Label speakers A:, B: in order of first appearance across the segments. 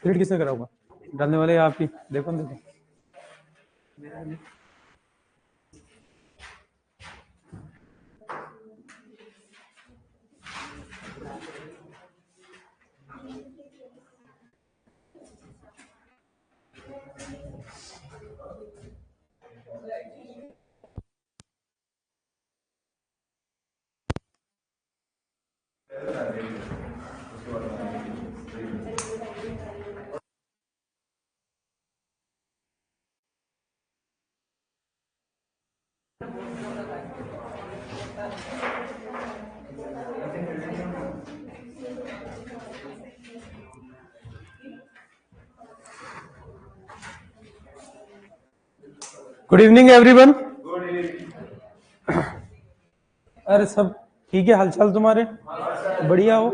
A: Feed किसने करा होगा? डालने वाले आप ही, देखो देखो। Good evening everyone. अरे सब ठीक है, हालचाल तुम्हारे बढ़िया हो?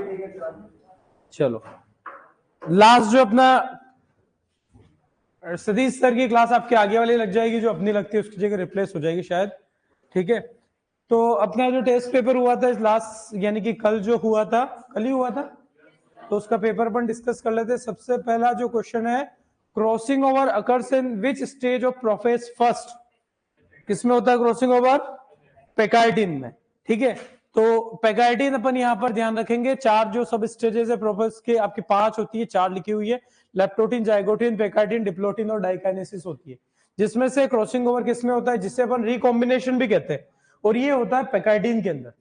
A: चलो, लास्ट जो अपना सतीश सर की क्लास आपके आगे वाली लग जाएगी, जो अपनी लगती है उसकी जगह रिप्लेस हो जाएगी शायद। ठीक है, तो अपना जो टेस्ट पेपर हुआ था इस लास्ट, यानी कि कल जो हुआ था, कल ही हुआ था, तो उसका पेपर अपन डिस्कस कर लेते हैं। सबसे पहला जो क्वेश्चन है, crossing over occurs in which stage of prophase first? किसमें होता है क्रॉसिंग ओवर? पेकाइटिन में। ठीक है, तो पेकाइटिन अपन यहां पर ध्यान रखेंगे। चार जो सब स्टेजेस है प्रोफेज के, आपकी 5 होती है, 4 लिखी हुई है। लेप्टोटिन, जाइगोटिन, पेकाइटिन, डिप्लोटिन और डाइकाइनेसिस होती है, जिसमें से क्रॉसिंग ओवर किसमें होता है, जिससे अपन रिकॉम्बिनेशन भी कहते हैं, और ये होता है पेकाइटिन के अंदर।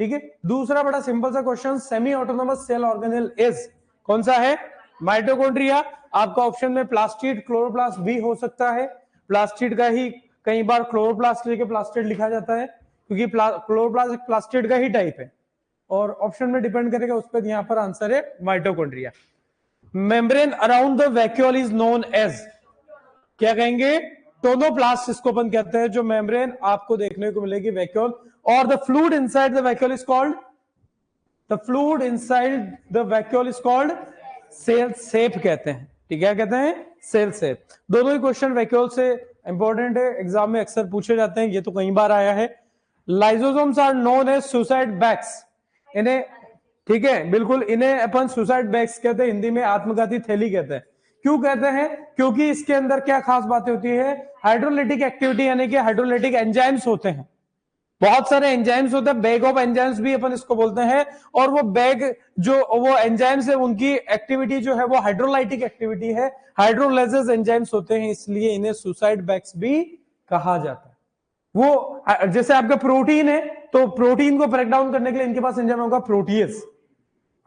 A: ठीक है, दूसरा बड़ा सिंपल सा question, semi autonomous cell organelle is, कौन सा है? माइटोकॉन्ड्रिया। आपका ऑप्शन में प्लास्टिड, क्लोरोप्लास्ट भी हो सकता है। प्लास्टिड का ही कई बार क्लोरोप्लास्ट लेके प्लास्टिड लिखा जाता है, क्योंकि क्लोरोप्लास्ट एक प्लास्टिड का ही टाइप है, और ऑप्शन में डिपेंड करेगा उस पर। यहां पर आंसर है mitochondria. Membrane around the vacuole is known as, क्या कहेंगे? टोनोप्लास्ट इसको अपन कहते हैं, जो मेम्ब्रेन आपको देखने को मिलेगी वैक्यूल। और the fluid inside the vacuole is called, the fluid inside the vacuole is called cell sap कहते हैं। ठीक है, क्या कहते हैं? Cell sap. दोनों ही क्वेश्चन वैक्यूल से इंपॉर्टेंट है, एग्जाम में अक्सर पूछे जाते हैं, ये तो कई बार आया है। Lysosomes are known as suicide bags, इन्हें, ठीक है बिल्कुल, इन्हें अपन सुसाइड बैग्स कहते हैं, हिंदी में आत्मघाती थैली कहते हैं। क्यों कहते हैं? क्योंकि इसके अंदर क्या खास बातें होती है? हाइड्रोलिटिक एक्टिविटी, यानी कि हाइड्रोलिटिक एंजाइम्स होते हैं, बहुत सारे एंजाइम्स होते हैं, बैग ऑफ एंजाइम्स भी अपन इसको बोलते हैं। और वो बैग जो वो एंजाइम्स है, उनकी एक्टिविटी जो है वो हाइड्रोलाइटिक एक्टिविटी है, हाइड्रोलाइसिस एंजाइम्स होते हैं, इसलिए इन्हें सुसाइड बैग्स भी कहा जाता है। वो जैसे आपका प्रोटीन है, तो प्रोटीन को ब्रेक डाउन करने के लिए इनके पास एंजाइम होगा प्रोटीएज।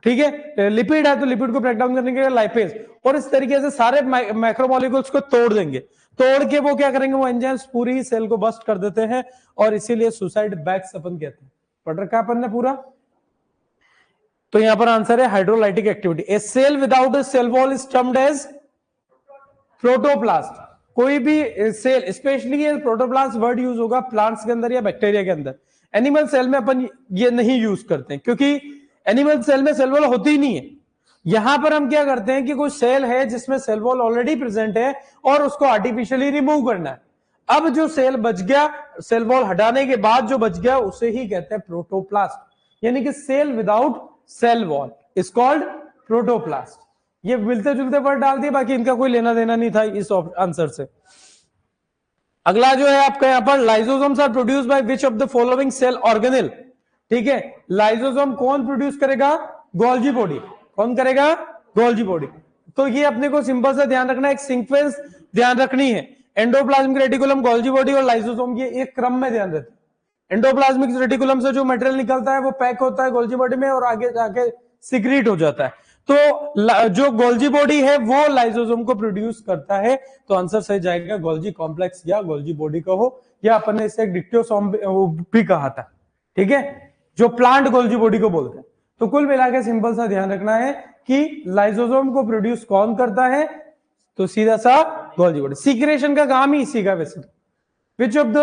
A: ठीक है, लिपिड है तो लिपिड को ब्रेक डाउन करने के लिए लाइपेज, और इस तरीके से सारे मैक्रोमोलिक्यूल्स को तोड़ देंगे। तोड़ के वो क्या करेंगे, वो एंजाइम्स पूरी ही सेल को बस्ट कर देते हैं, और इसीलिए सुसाइड बैग्स अपन कहते हैं। पढ़ रखा अपन ने पूरा? तो यहां पर आंसर है hydrolytic activity. A cell without a cell wall is termed as protoplast. कोई भी सेल, स्पेशली ये प्रोटोप्लास्ट वर्ड यूज होगा प्लांट्स के अंदर या बैक्टीरिया के अंदर। एनिमल सेल में अपन ये नहीं यूज करते हैं, क्योंकि एनिमल सेल में सेल वॉल होती ही नहीं है। यहां पर हम क्या करते हैं कि कोई सेल है जिसमें सेल वॉल ऑलरेडी प्रेजेंट है, और उसको आर्टिफिशियली रिमूव करना है। अब जो सेल बच गया, सेल वॉल हटाने के बाद जो बच गया, उसे ही कहते हैं प्रोटोप्लास्ट, यानी कि cell without cell wall is called protoplast. ये मिलते जुलते वर्ड डाल दिए, बाकी इनका कोई लेना देना नहीं था इस आंसर से। अगला जो है आपका यहां पर, lysosomes are produce by which of the following cell organelle. ठीक है, लाइसोसोम कौन प्रोड्यूस करेगा? Golgi body. कौन करेगा? Golgi body. तो ये अपने को सिंपल से ध्यान रखना, एक सीक्वेंस ध्यान रखनी है। एंडोप्लाज्मिक रेटिकुलम, गोल्जी बॉडी और लाइसोसोम, ये एक क्रम में ध्यान देते हैं। एंडोप्लाज्मिक रेटिकुलम से जो मटेरियल निकलता है वो पैक होता है गोल्जी बॉडी में, और आगे जाके सिक्रीट हो जाता है। तो जो गोल्जी बॉडी है वो लाइसोसोम को प्रोड्यूस करता है। तो आंसर सही जाएगा गोल्जी कॉम्प्लेक्स, या गोल्जी बॉडी कहो, या अपन ने इसे डिक्टियोसोम भी कहा था। ठीक है, जो प्लांट गोल्जी बॉडी को बोलते हैं। तो कुल मिला के सिंपल सा ध्यान रखना है कि लाइसोसोम को प्रोड्यूस कौन करता है? तो सीधा सा गोल्जी बॉडी। सीक्रेशन का काम ही इसी का वैसे। विच ऑफ द,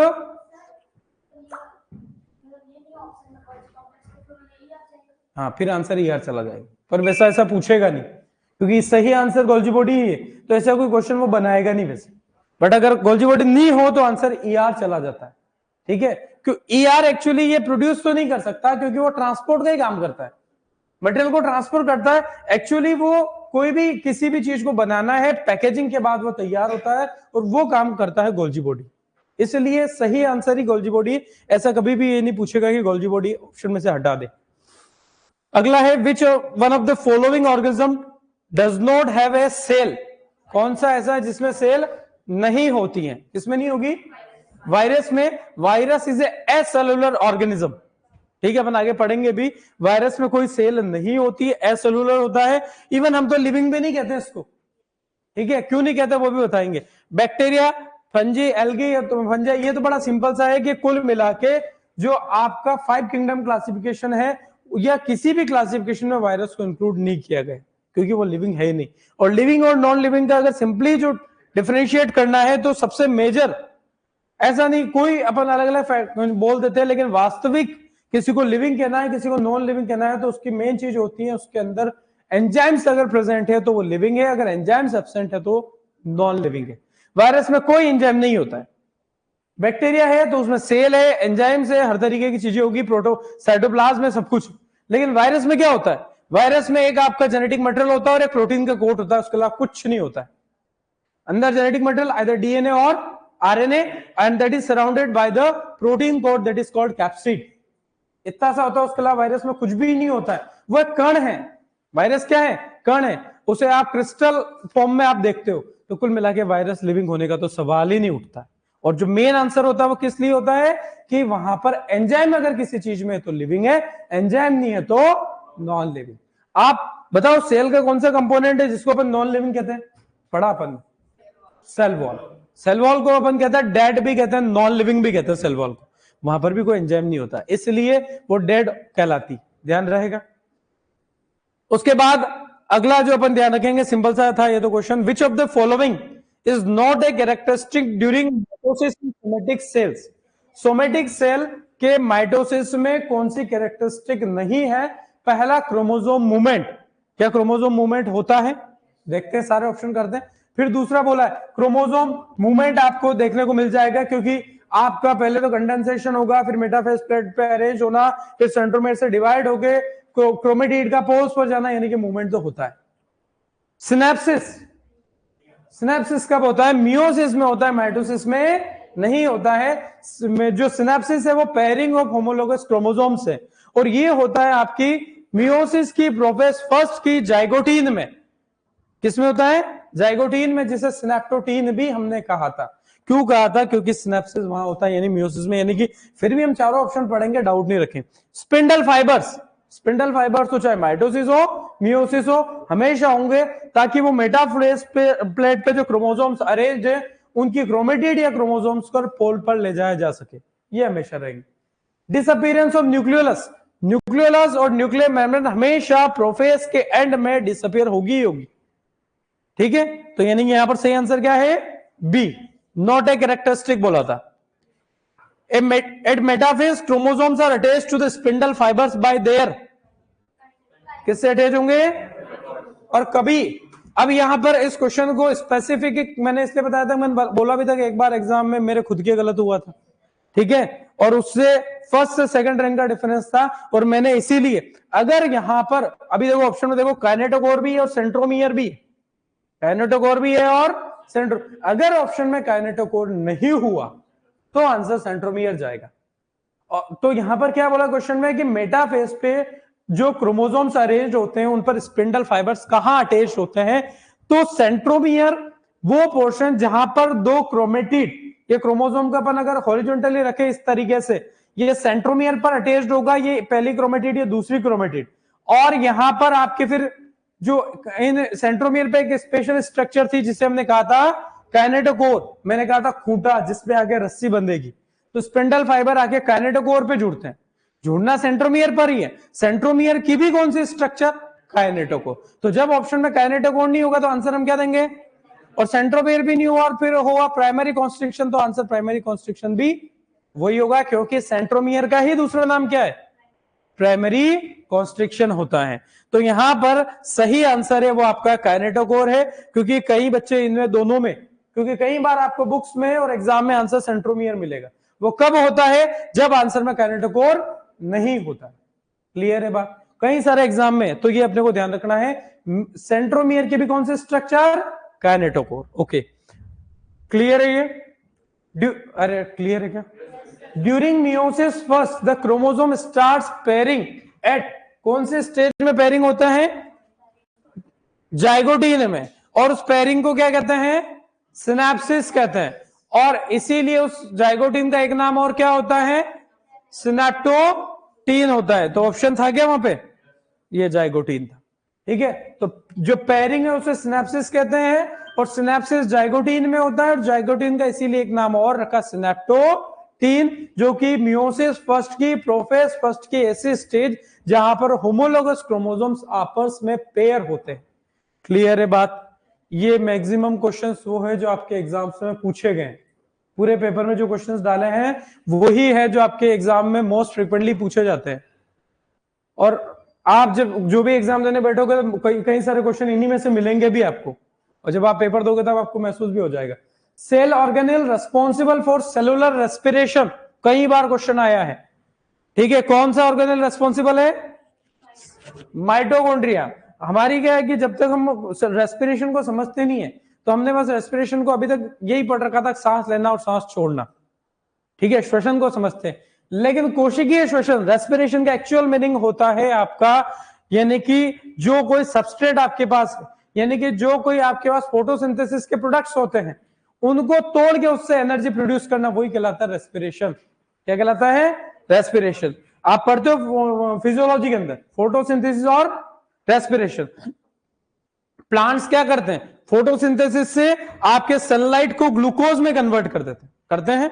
A: हाँ फिर आंसर ईआर चला जाएगा, पर वैसा ऐसा पूछेगा नहीं, क्योंकि सही आंसर गोल्जी बॉडी ही है, तो ऐसा कोई क्वेश्चन वो बनाएगा नहीं वैसे। बट अगर गोल्जी बॉडी नहीं हो तो आंसर ईआर चला जाता है। ठीक है, क्यों? ईआर एक्चुअली ये प्रोड्यूस तो नहीं कर सकता, क्योंकि वो ट्रांसपोर्ट का ही काम करता है, मटेरियल को ट्रांसपोर्ट करता है। एक्चुअली वो कोई भी किसी भी चीज को बनाना है, पैकेजिंग के बाद वो तैयार होता है और वो काम करता है गोल्जी बॉडी। इसलिए सही आंसर ही गोल्जी बॉडी। ऐसा कभी भी ये नहीं पूछेगा कि गोल्जी बॉडी ऑप्शन में से हटा दे। अगला है which one of the following organism does not have a cell. कौन सा ऐसा है जिसमें सेल नहीं होती है? किसमें नहीं होगी? वायरस में। Virus is a cellular organism. ठीक है, अपन आगे पढ़ेंगे भी। वायरस में कोई सेल नहीं होती है, एसेलुलर होता है। इवन हम तो लिविंग भी नहीं कहते इसको। ठीक है, क्यों नहीं कहते वो भी बताएंगे। बैक्टीरिया, फंजी, एल्गी, फंजा, ये तो बड़ा सिंपल सा है कि कुल मिला के जो आपका 5 किंगडम क्लासिफिकेशन है या किसी भी क्लासिफिकेशन में वायरस को इंक्लूड नहीं किया गया क्योंकि वो लिविंग है ही नहीं। और लिविंग और नॉन लिविंग का अगर सिंपली जो डिफरेंशिएट करना है तो सबसे मेजर, ऐसा नहीं कोई अपन अलग अलग बोल देते हैं, लेकिन वास्तविक किसी को लिविंग कहना है, किसी को नॉन लिविंग कहना है, तो उसकी मेन चीज होती है उसके अंदर एंजाइम्स अगर प्रेजेंट है तो वो लिविंग है, अगर एंजाइम्स एब्सेंट है तो नॉन लिविंग है। वायरस में कोई एंजाइम नहीं होता है। बैक्टीरिया है तो उसमें सेल है, एंजाइम्स है, हर तरीके की चीजें होगी, प्रोटो साइटोप्लाज्म में सब कुछ। लेकिन वायरस में क्या होता है? वायरस में एक आपका जेनेटिक मटेरियल होता है और एक प्रोटीन का कोट होता है, उसके अलावा कुछ नहीं होता है। अंदर जेनेटिक मटेरियल आइदर डीएनए और RNA and that is surrounded by the protein coat that is called capsid. इतना सा होता है, उसके अलावा वायरस में कुछ भी नहीं होता है। वह कण है। वायरस क्या है? कण है। उसे आप क्रिस्टल फॉर्म में आप देखते हो तो कुल मिला के वायरस लिविंग होने का तो सवाल ही नहीं उठता। और जो मेन आंसर होता है वो किस लिए होता है कि वहां पर एंजाइम अगर किसी चीज में है तो लिविंग है, एंजाइम नहीं है तो नॉन लिविंग। आप बताओ सेल का कौन सा कंपोनेंट है जिसको अपन नॉन लिविंग कहते हैं? पढ़ा अपन, सेल वॉल। सेल वॉल को अपन कहते हैं डेड भी कहते हैं, नॉन लिविंग भी कहते हैं सेल वॉल को। वहां पर भी कोई एंजाइम नहीं होता, इसलिए वो डेड कहलाती। ध्यान रहेगा। उसके बाद अगला जो अपन ध्यान रखेंगे, सिंपल सा था ये तो question, which of the following is not a characteristic during mitosis in somatic cells. Somatic cell के माइटोसिस में कौन सी कैरेक्टरिस्टिक नहीं है? पहला, क्रोमोसोम मूवमेंट। क्या क्रोमोसोम मूवमेंट होता है? देखते हैं, सारे ऑप्शन करते हैं। फिर दूसरा बोला है क्रोमोसोम मूवमेंट आपको देखने को मिल जाएगा क्योंकि आपका पहले तो कंडेंसेशन होगा, फिर मेटाफेज प्लेट पे अरेंज होना, फिर सेंट्रोमेर से डिवाइड होके क्रोमेटिड का पोल्स पर जाना, यानी कि मूवमेंट तो होता है। सिनेप्सिस, सिनेप्सिस कब होता है? मियोसिस में होता है, माइटोसिस में नहीं होता है। जो सिनेप्सिस है वो पेयरिंग ऑफ होमोलोगस क्रोमोसोम्स है और ये होता है आपकी मियोसिस की प्रोफेस फर्स्ट की जाइगोटीन में। किसमें होता है? जाइगोटीन में, जिसे सिनेप्टोटीन भी हमने कहा था। क्यों कहा था? क्योंकि सिनेप्सिस वहां होता है यानी मियोसिस में, यानी कि फिर भी हम चारों ऑप्शन पढ़ेंगे, डाउट नहीं रखें। स्पिंडल फाइबर्स, स्पिंडल फाइबर्स तो चाहे माइटोसिस हो मियोसिस हो हमेशा होंगे ताकि वो मेटाफेज प्लेट पे जो क्रोमोसोम्स अरेंज है उनकी क्रोमेटिड या क्रोमोसोम्स को पोल पर ले जाया जा सके, ये हमेशा रहेंगे। डिसअपीयरेंस ऑफ न्यूक्लियोलस, न्यूक्लियोलस और न्यूक्लियर मेम्ब्रेन हमेशा प्रोफेज के एंड में डिसअपीयर होगी ही होगी। ठीक है, तो यानी कि यहां पर सही आंसर क्या है? बी, नॉट ए कैरेक्टरिस्टिक बोला था। At metaphase, chromosomes are attached to the spindle fibers by their, किससे अटैच होंगे? और कभी, अब यहां पर इस क्वेश्चन को स्पेसिफिक मैंने इसलिए बताया था, मैंने बोला भी था कि एक बार एग्जाम में मेरे खुद के गलत हुआ था। ठीक है, और उससे फर्स्ट से सेकंड रैंक का डिफरेंस था और मैंने इसीलिए, अगर यहां पर अभी देखो ऑप्शन में देखो काइनेटोकोर भी है और सेंट्रोमियर भी, काइनेटोकोर भी है और सेंट्रो, अगर ऑप्शन में काइनेटोकोर नहीं हुआ तो आंसर सेंट्रोमियर जाएगा। तो यहां पर क्या बोला क्वेश्चन में कि मेटाफेज पे जो क्रोमोसोम्स अरेंज होते हैं उन पर स्पिंडल फाइबर्स कहां अटैच होते हैं? तो सेंट्रोमियर वो पोर्शन जहां पर दो क्रोमेटिड, ये क्रोमोसोम का अपन अगर हॉरिजॉन्टली रखे इस तरीके से, ये सेंट्रोमियर पर अटैच्ड होगा, ये पहली क्रोमेटिड, ये दूसरी क्रोमेटिड, और यहां पर आपके फिर जो इन सेंट्रोमियर पे एक स्पेशल स्ट्रक्चर थी जिसे हमने कहा था काइनेटोकोर, मैंने कहा था खूंटा जिसपे आगे रस्सी बंधेगी, तो स्पिंडल फाइबर आके काइनेटोकोर पे जुड़ते हैं। जुड़ना सेंट्रोमियर पर ही है, सेंट्रोमियर की भी कौन सी स्ट्रक्चर? काइनेटोकोर। तो जब ऑप्शन में काइनेटोकोर नहीं होगा तो आंसर हम क्या देंगे? और सेंट्रोमियर भी नहीं हुआ और फिर होगा प्राइमरी कॉन्स्ट्रिक्शन, तो आंसर प्राइमरी कॉन्स्ट्रिक्शन भी वही होगा क्योंकि सेंट्रोमियर का ही दूसरा नाम क्या है? प्राइमरी कॉन्स्ट्रिक्शन होता है। तो यहां पर सही आंसर है वो आपका काइनेटोकोर है, क्योंकि कई बच्चे इनमें दोनों में, क्योंकि कई बार आपको बुक्स में और एग्जाम में आंसर सेंट्रोमियर मिलेगा, वो कब होता है? जब आंसर में काइनेटोकोर नहीं होता। क्लियर है बात? कई सारे एग्जाम में, तो ये अपने को ध्यान रखना है। सेंट्रोमियर के भी कौन से स्ट्रक्चर, काइनेटोकोर। ओके, क्लियर है ये? अरे क्लियर है क्या? During meiosis first the chromosome starts pairing at, कौन से स्टेज में पेयरिंग होता है? जाइगोटीन में। और उस पेयरिंग को क्या कहते हैं? सिनेप्सिस कहते हैं। और इसीलिए उस जाइगोटीन का एक नाम और क्या होता है? सिनेप्टोटीन होता है। तो ऑप्शन था क्या वहां पे? ये जाइगोटीन था। ठीक है, तो जो पेयरिंग है उसे सिनेप्सिस कहते हैं, और सिनेप्सिस जाइगोटीन में होता है, और जाइगोटीन का इसीलिए एक नाम और रखा सिनेप्टोटीन, जो कि मियोसिस फर्स्ट की, प्रोफेज फर्स्ट की ऐसी स्टेज जहां पर होमोलोगस क्रोमोसोम्स आपस में पेयर होते हैं। क्लियर है बात? ये मैक्सिमम क्वेश्चंस वो है जो आपके एग्जाम्स में पूछे गए। पूरे पेपर में जो क्वेश्चंस डाले हैं वही है जो आपके एग्जाम में मोस्ट फ्रिक्वेंटली पूछे जाते हैं। और आप जब जो भी एग्जाम देने बैठोगे तो कई सारे क्वेश्चन इन्हीं में से मिलेंगे भी आपको, और जब आप पेपर दोगे तब आपको महसूस भी हो जाएगा। Cell organelle responsible for cellular respiration, कई बार क्वेश्चन आया है। ठीक है, कौन सा ऑर्गेनेल रेस्पॉन्सिबल है? माइटोकॉन्ड्रिया। हमारी क्या है कि जब तक हम रेस्पिरेशन को समझते नहीं है तो हमने बस रेस्पिरेशन को अभी तक यही पढ़ रखा था, सांस लेना और सांस छोड़ना। ठीक है, श्वसन को समझते हैं, लेकिन कोशिकीय श्वसन, रेस्पिरेशन का एक्चुअल मीनिंग होता है आपका, यानी कि जो कोई सबस्ट्रेट आपके पास, यानी कि जो कोई आपके पास फोटोसिंथेसिस के प्रोडक्ट्स होते हैं उनको तोड़ के उससे एनर्जी प्रोड्यूस करना, वही कहलाता है रेस्पिरेशन। क्या कहलाता है? रेस्पिरेशन। आप पढ़ते हो फिजियोलॉजी के अंदर फोटोसिंथेसिस और रेस्पिरेशन। प्लांट्स क्या करते हैं? फोटोसिंथेसिस से आपके सनलाइट को ग्लूकोज में कन्वर्ट कर देते हैं, करते हैं,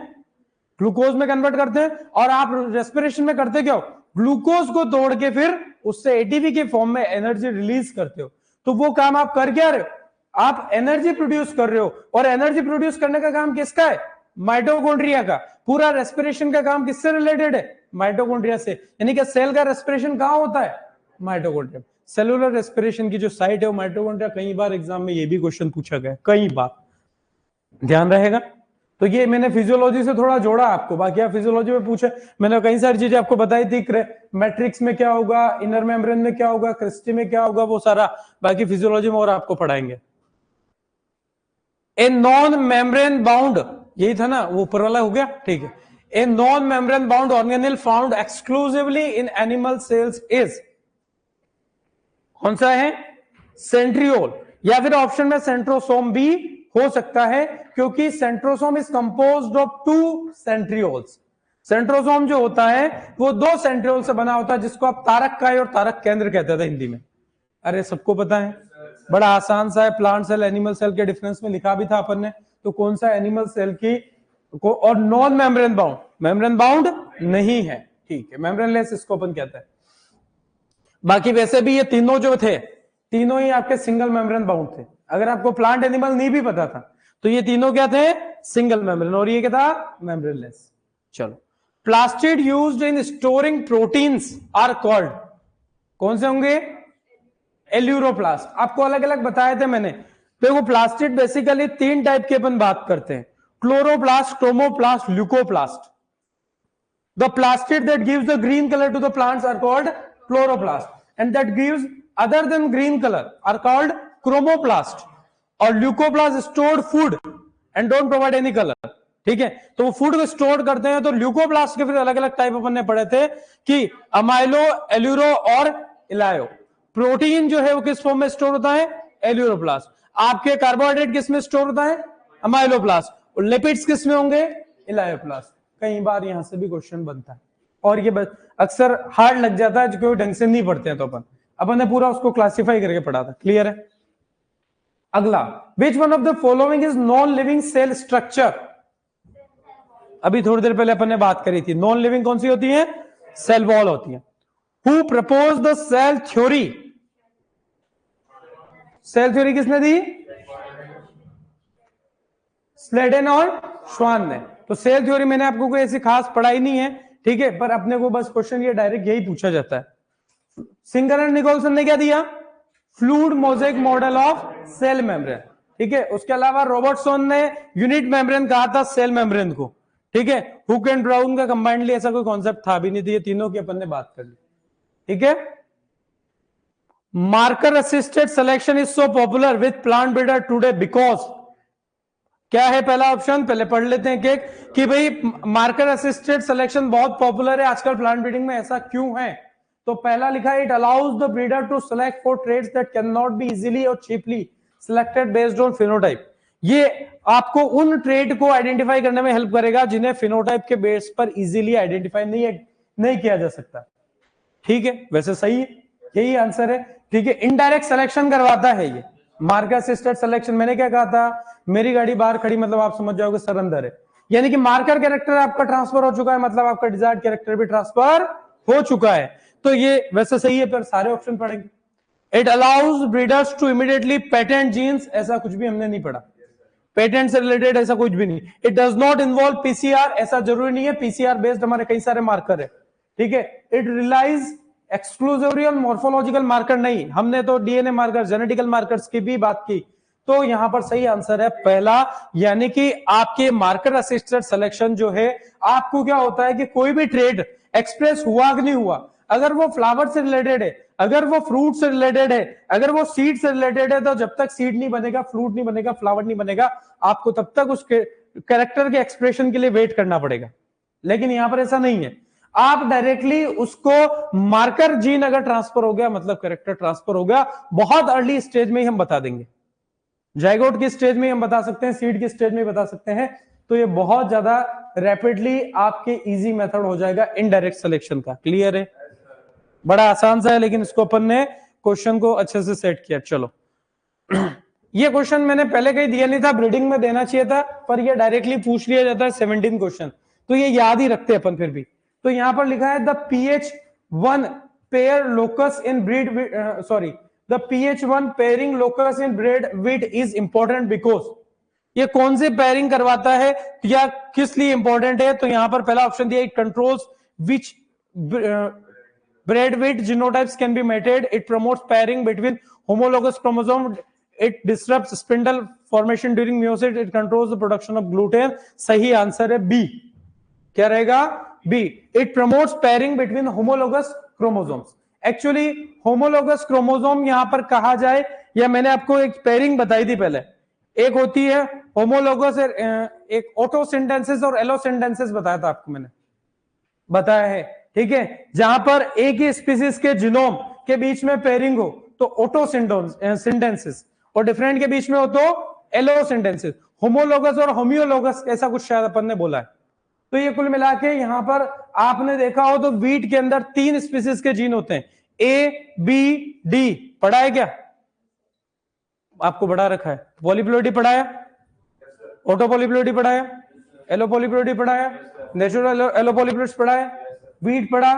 A: ग्लूकोज में कन्वर्ट करते हैं। और आप रेस्पिरेशन में करते क्या हो? ग्लूकोज को तोड़ के फिर उससे एटीपी के फॉर्म में एनर्जी रिलीज करते हो। तो वो काम आप कर क्या रहे हो? आप एनर्जी प्रोड्यूस कर रहे हो। और एनर्जी प्रोड्यूस करने का काम किसका है? माइटोकॉन्ड्रिया का। पूरा रेस्पिरेशन का काम किससे रिलेटेड है? माइटोकॉन्ड्रिया से। यानी कि सेल का रेस्पिरेशन कहां होता है? माइटोकॉन्ड्रिया। सेलुलर रेस्पिरेशन की जो साइट है वो माइटोकॉन्ड्रिया। कई बार एग्जाम में ये भी क्वेश्चन पूछा गया, कई बार, ध्यान रहेगा। तो ये मैंने फिजियोलॉजी से थोड़ा जोड़ा आपको, बाकी आप फिजियोलॉजी में पूछे, मैंने कई सारी चीजें आपको बताई थी। मैट्रिक्स में क्या होगा, इनर मेम्ब्रेन में क्या होगा, क्रिस्टी में क्या होगा, वो सारा बाकी फिजियोलॉजी में और आपको पढ़ाएंगे। ए नॉन मेम्ब्रेन बाउंड, यही था ना, वो ऊपर वाला हो गया, ठीक है। A non membrane bound organelle found exclusively in animal cells is, कौन सा है? सेंट्रियोल। या फिर ऑप्शन में सेंट्रोसोम भी हो सकता है, क्योंकि centrosome is composed of 2 centrioles. Centrosome जो होता है वो 2 सेंट्रियोल से बना होता है, जिसको आप तारक काय और तारक केंद्र कहते थे हिंदी में। अरे सबको पता है, बड़ा आसान सा है। प्लांट सेल एनिमल सेल के डिफरेंस में लिखा भी था अपन ने। तो कौन सा एनिमल सेल की को, और non membrane bound, membrane bound नहीं है, ठीक है, मेम्ब्रेनलेस इसको अपन कहते हैं। बाकी वैसे भी ये तीनों जो थे, तीनों ही आपके सिंगल मेम्ब्रेन बाउंड थे। अगर आपको प्लांट एनिमल नहीं भी पता था तो ये तीनों क्या थे? Single membrane. और ये क्या था? मेम्ब्रेनलेस। चलो, plastid used in storing proteins are called, कौन से होंगे? एल्यूरोप्लास्ट। आपको अलग अलग बताए थे मैंने। देखो, प्लास्टिड बेसिकली 3 टाइप के अपन बात करते हैं, chloroplast, chromoplast, leucoplast. The plastid that gives the green color to the plants are called chloroplast, and that gives other than green color are called chromoplast. और leucoplast stored food and don't provide any color, ठीक है। तो वो food को store करते हैं। तो leucoplast के फिर अलग अलग टाइप अपन ने पढ़े थे कि अमाइलो, एल्यूरो और इलायो। प्रोटीन जो है वो किस फॉर्म में स्टोर होता है? एल्यूरोप्लास्ट। आपके कार्बोहाइड्रेट किस में स्टोर होता है? अमाइलोप्लास्ट। और लिपिड्स किस में होंगे? इलायोप्लास्ट। कई बार यहां से भी क्वेश्चन बनता है, और ये अक्सर हार्ड लग जाता है क्योंकि ढंग से नहीं पढ़ते हैं। तो अपन ने पूरा उसको क्लासिफाई करके पढ़ा था। क्लियर है? अगला, which one of the following is non living cell structure? अभी थोड़ी देर पहले अपन ने बात करी थी, नॉन लिविंग कौन सी होती है? सेल वॉल होती है। Who propose the cell theory? Cell theory किसने दी? स्लेडन और श्वान ने। तो सेल थ्योरी मैंने आपको कोई ऐसी खास पढ़ाई नहीं है, ठीक है, पर अपने को बस क्वेश्चन ये डायरेक्ट यही पूछा जाता है। सिंगर एंड निकोलसन ने क्या दिया? Fluid mosaic model of cell membrane, ठीक है। उसके अलावा रॉबर्टसन ने यूनिट मेम्ब्रेन कहा था सेल मेम्ब्रेन को, ठीक है। हुक एंड ब्राउन का कंबाइंडली ऐसा कोई कॉन्सेप्ट था भी नहीं, थी ये तीनों की अपन ने बात कर ली, ठीक है। Marker assisted selection is so popular with plant breeder today because, क्या है पहला ऑप्शन, पहले पढ़ लेते हैं कि भाई मार्कर असिस्टेड सिलेक्शन बहुत पॉपुलर है आजकल प्लांट ब्रीडिंग में, ऐसा क्यों है? तो पहला लिखा है it allows the breeder to select for traits that can not be easily और cheaply selected based on phenotype. ये आपको उन ट्रेड को आइडेंटिफाई करने में हेल्प करेगा जिन्हें फिनोटाइप के बेस पर इजीली आइडेंटिफाई नहीं किया जा सकता। ठीक है, वैसे सही है, यही आंसर है। ठीक है, इनडायरेक्ट सिलेक्शन करवाता है ये मार्कर असिस्टेड सिलेक्शन। मैंने क्या कहा था, मेरी गाड़ी बाहर खड़ी मतलब आप समझ जाओगे सर अंदर है, यानी कि मार्कर कैरेक्टर आपका ट्रांसफर हो चुका है, मतलब आपका डिजायर्ड कैरेक्टर भी ट्रांसफर हो चुका है। तो ये वैसे सही है, पर सारे ऑप्शन पढ़ेंगे। It allows breeders to immediately patent genes, ऐसा कुछ भी हमने नहीं पढ़ा, पेटेंट से रिलेटेड ऐसा कुछ भी नहीं। It does not involve PCR, ऐसा जरूरी नहीं है, पीसीआर बेस्ड हमारे कई सारे मार्कर है। ठीक है, it relies exclusively on morphological marker, नहीं, हमने तो डीएनए मार्कर जेनेटिकल मार्कर्स की भी बात की। तो यहां पर सही आंसर है पहला, यानी कि आपके मार्कर असिस्टेड सिलेक्शन जो है, आपको क्या होता है कि कोई भी ट्रेड एक्सप्रेस हुआ कि नहीं हुआ, अगर वो फ्लावर से रिलेटेड है, अगर वो फ्रूट से रिलेटेड है, अगर वो सीड से रिलेटेड है, तो जब तक सीड नहीं बनेगा, फ्रूट नहीं बनेगा, फ्लावर नहीं बनेगा, आपको तब तक उस कैरेक्टर के एक्सप्रेशन के लिए वेट करना पड़ेगा। लेकिन यहां पर ऐसा नहीं है, आप डायरेक्टली उसको मार्कर जीन अगर ट्रांसफर हो गया मतलब कैरेक्टर ट्रांसफर हो गया, बहुत अर्ली स्टेज में ही हम बता देंगे। जाइगोट की स्टेज में हम बता सकते हैं, सीड की स्टेज में बता सकते हैं। तो ये बहुत ज्यादा रैपिडली आपके इजी मेथड हो जाएगा इनडायरेक्ट सिलेक्शन का। क्लियर है, बड़ा आसान सा है, लेकिन इसको अपन ने क्वेश्चन को अच्छे से सेट किया। चलो ये क्वेश्चन मैंने पहले कहीं दिया नहीं था, ब्रीडिंग में देना चाहिए था, पर ये डायरेक्टली पूछ लिया जाता है 17 क्वेश्चन, तो ये याद ही रखते हैं अपन फिर भी। तो यहां पर लिखा है the PH1 pair locus in bread, sorry, the PH1 pairing locus in bread wheat is important because, ये कौन से पेयरिंग करवाता है या किस लिए इंपॉर्टेंट है? तो यहां पर पहला ऑप्शन दिया, it controls which bread wheat genotypes can be mated, it promotes pairing between homologous chromosome, it disrupts spindle formation during meiosis, it controls the production of gluten. सही आंसर है बी, क्या रहेगा? B, it promotes pairing between homologous chromosomes. Actually homologous chromosome यहां पर कहा जाए, या मैंने आपको एक पेयरिंग बताई थी पहले, एक होती है होमोलोगस, एक ऑटोसिंडेंसिस और एलोसिंडेंसिस बताया था आपको, मैंने बताया है। ठीक है, जहां पर एक ही स्पीसीज के जीनोम के बीच में पेयरिंग हो तो ऑटोसिंडेंसिस, और डिफरेंट के बीच में हो तो एलोसिंडेंसिस। होमोलोगस और होमियोलोगस ऐसा कुछ शायद अपन ने बोला है। तो ये कुल मिला के यहां पर आपने देखा हो तो वीट के अंदर 3 स्पीसीज के जीन होते हैं, ए बी डी। पढ़ा है क्या आपको? बढ़ा रखा है। पॉलीप्लोइडी पढ़ाया, ऑटोपॉलीप्लोइडी पढ़ाया, एलोपॉलीप्लोइडी पढ़ाया, नेचुरल एलोपॉलीप्लोइड्स पढ़ाया, वीट पढ़ा,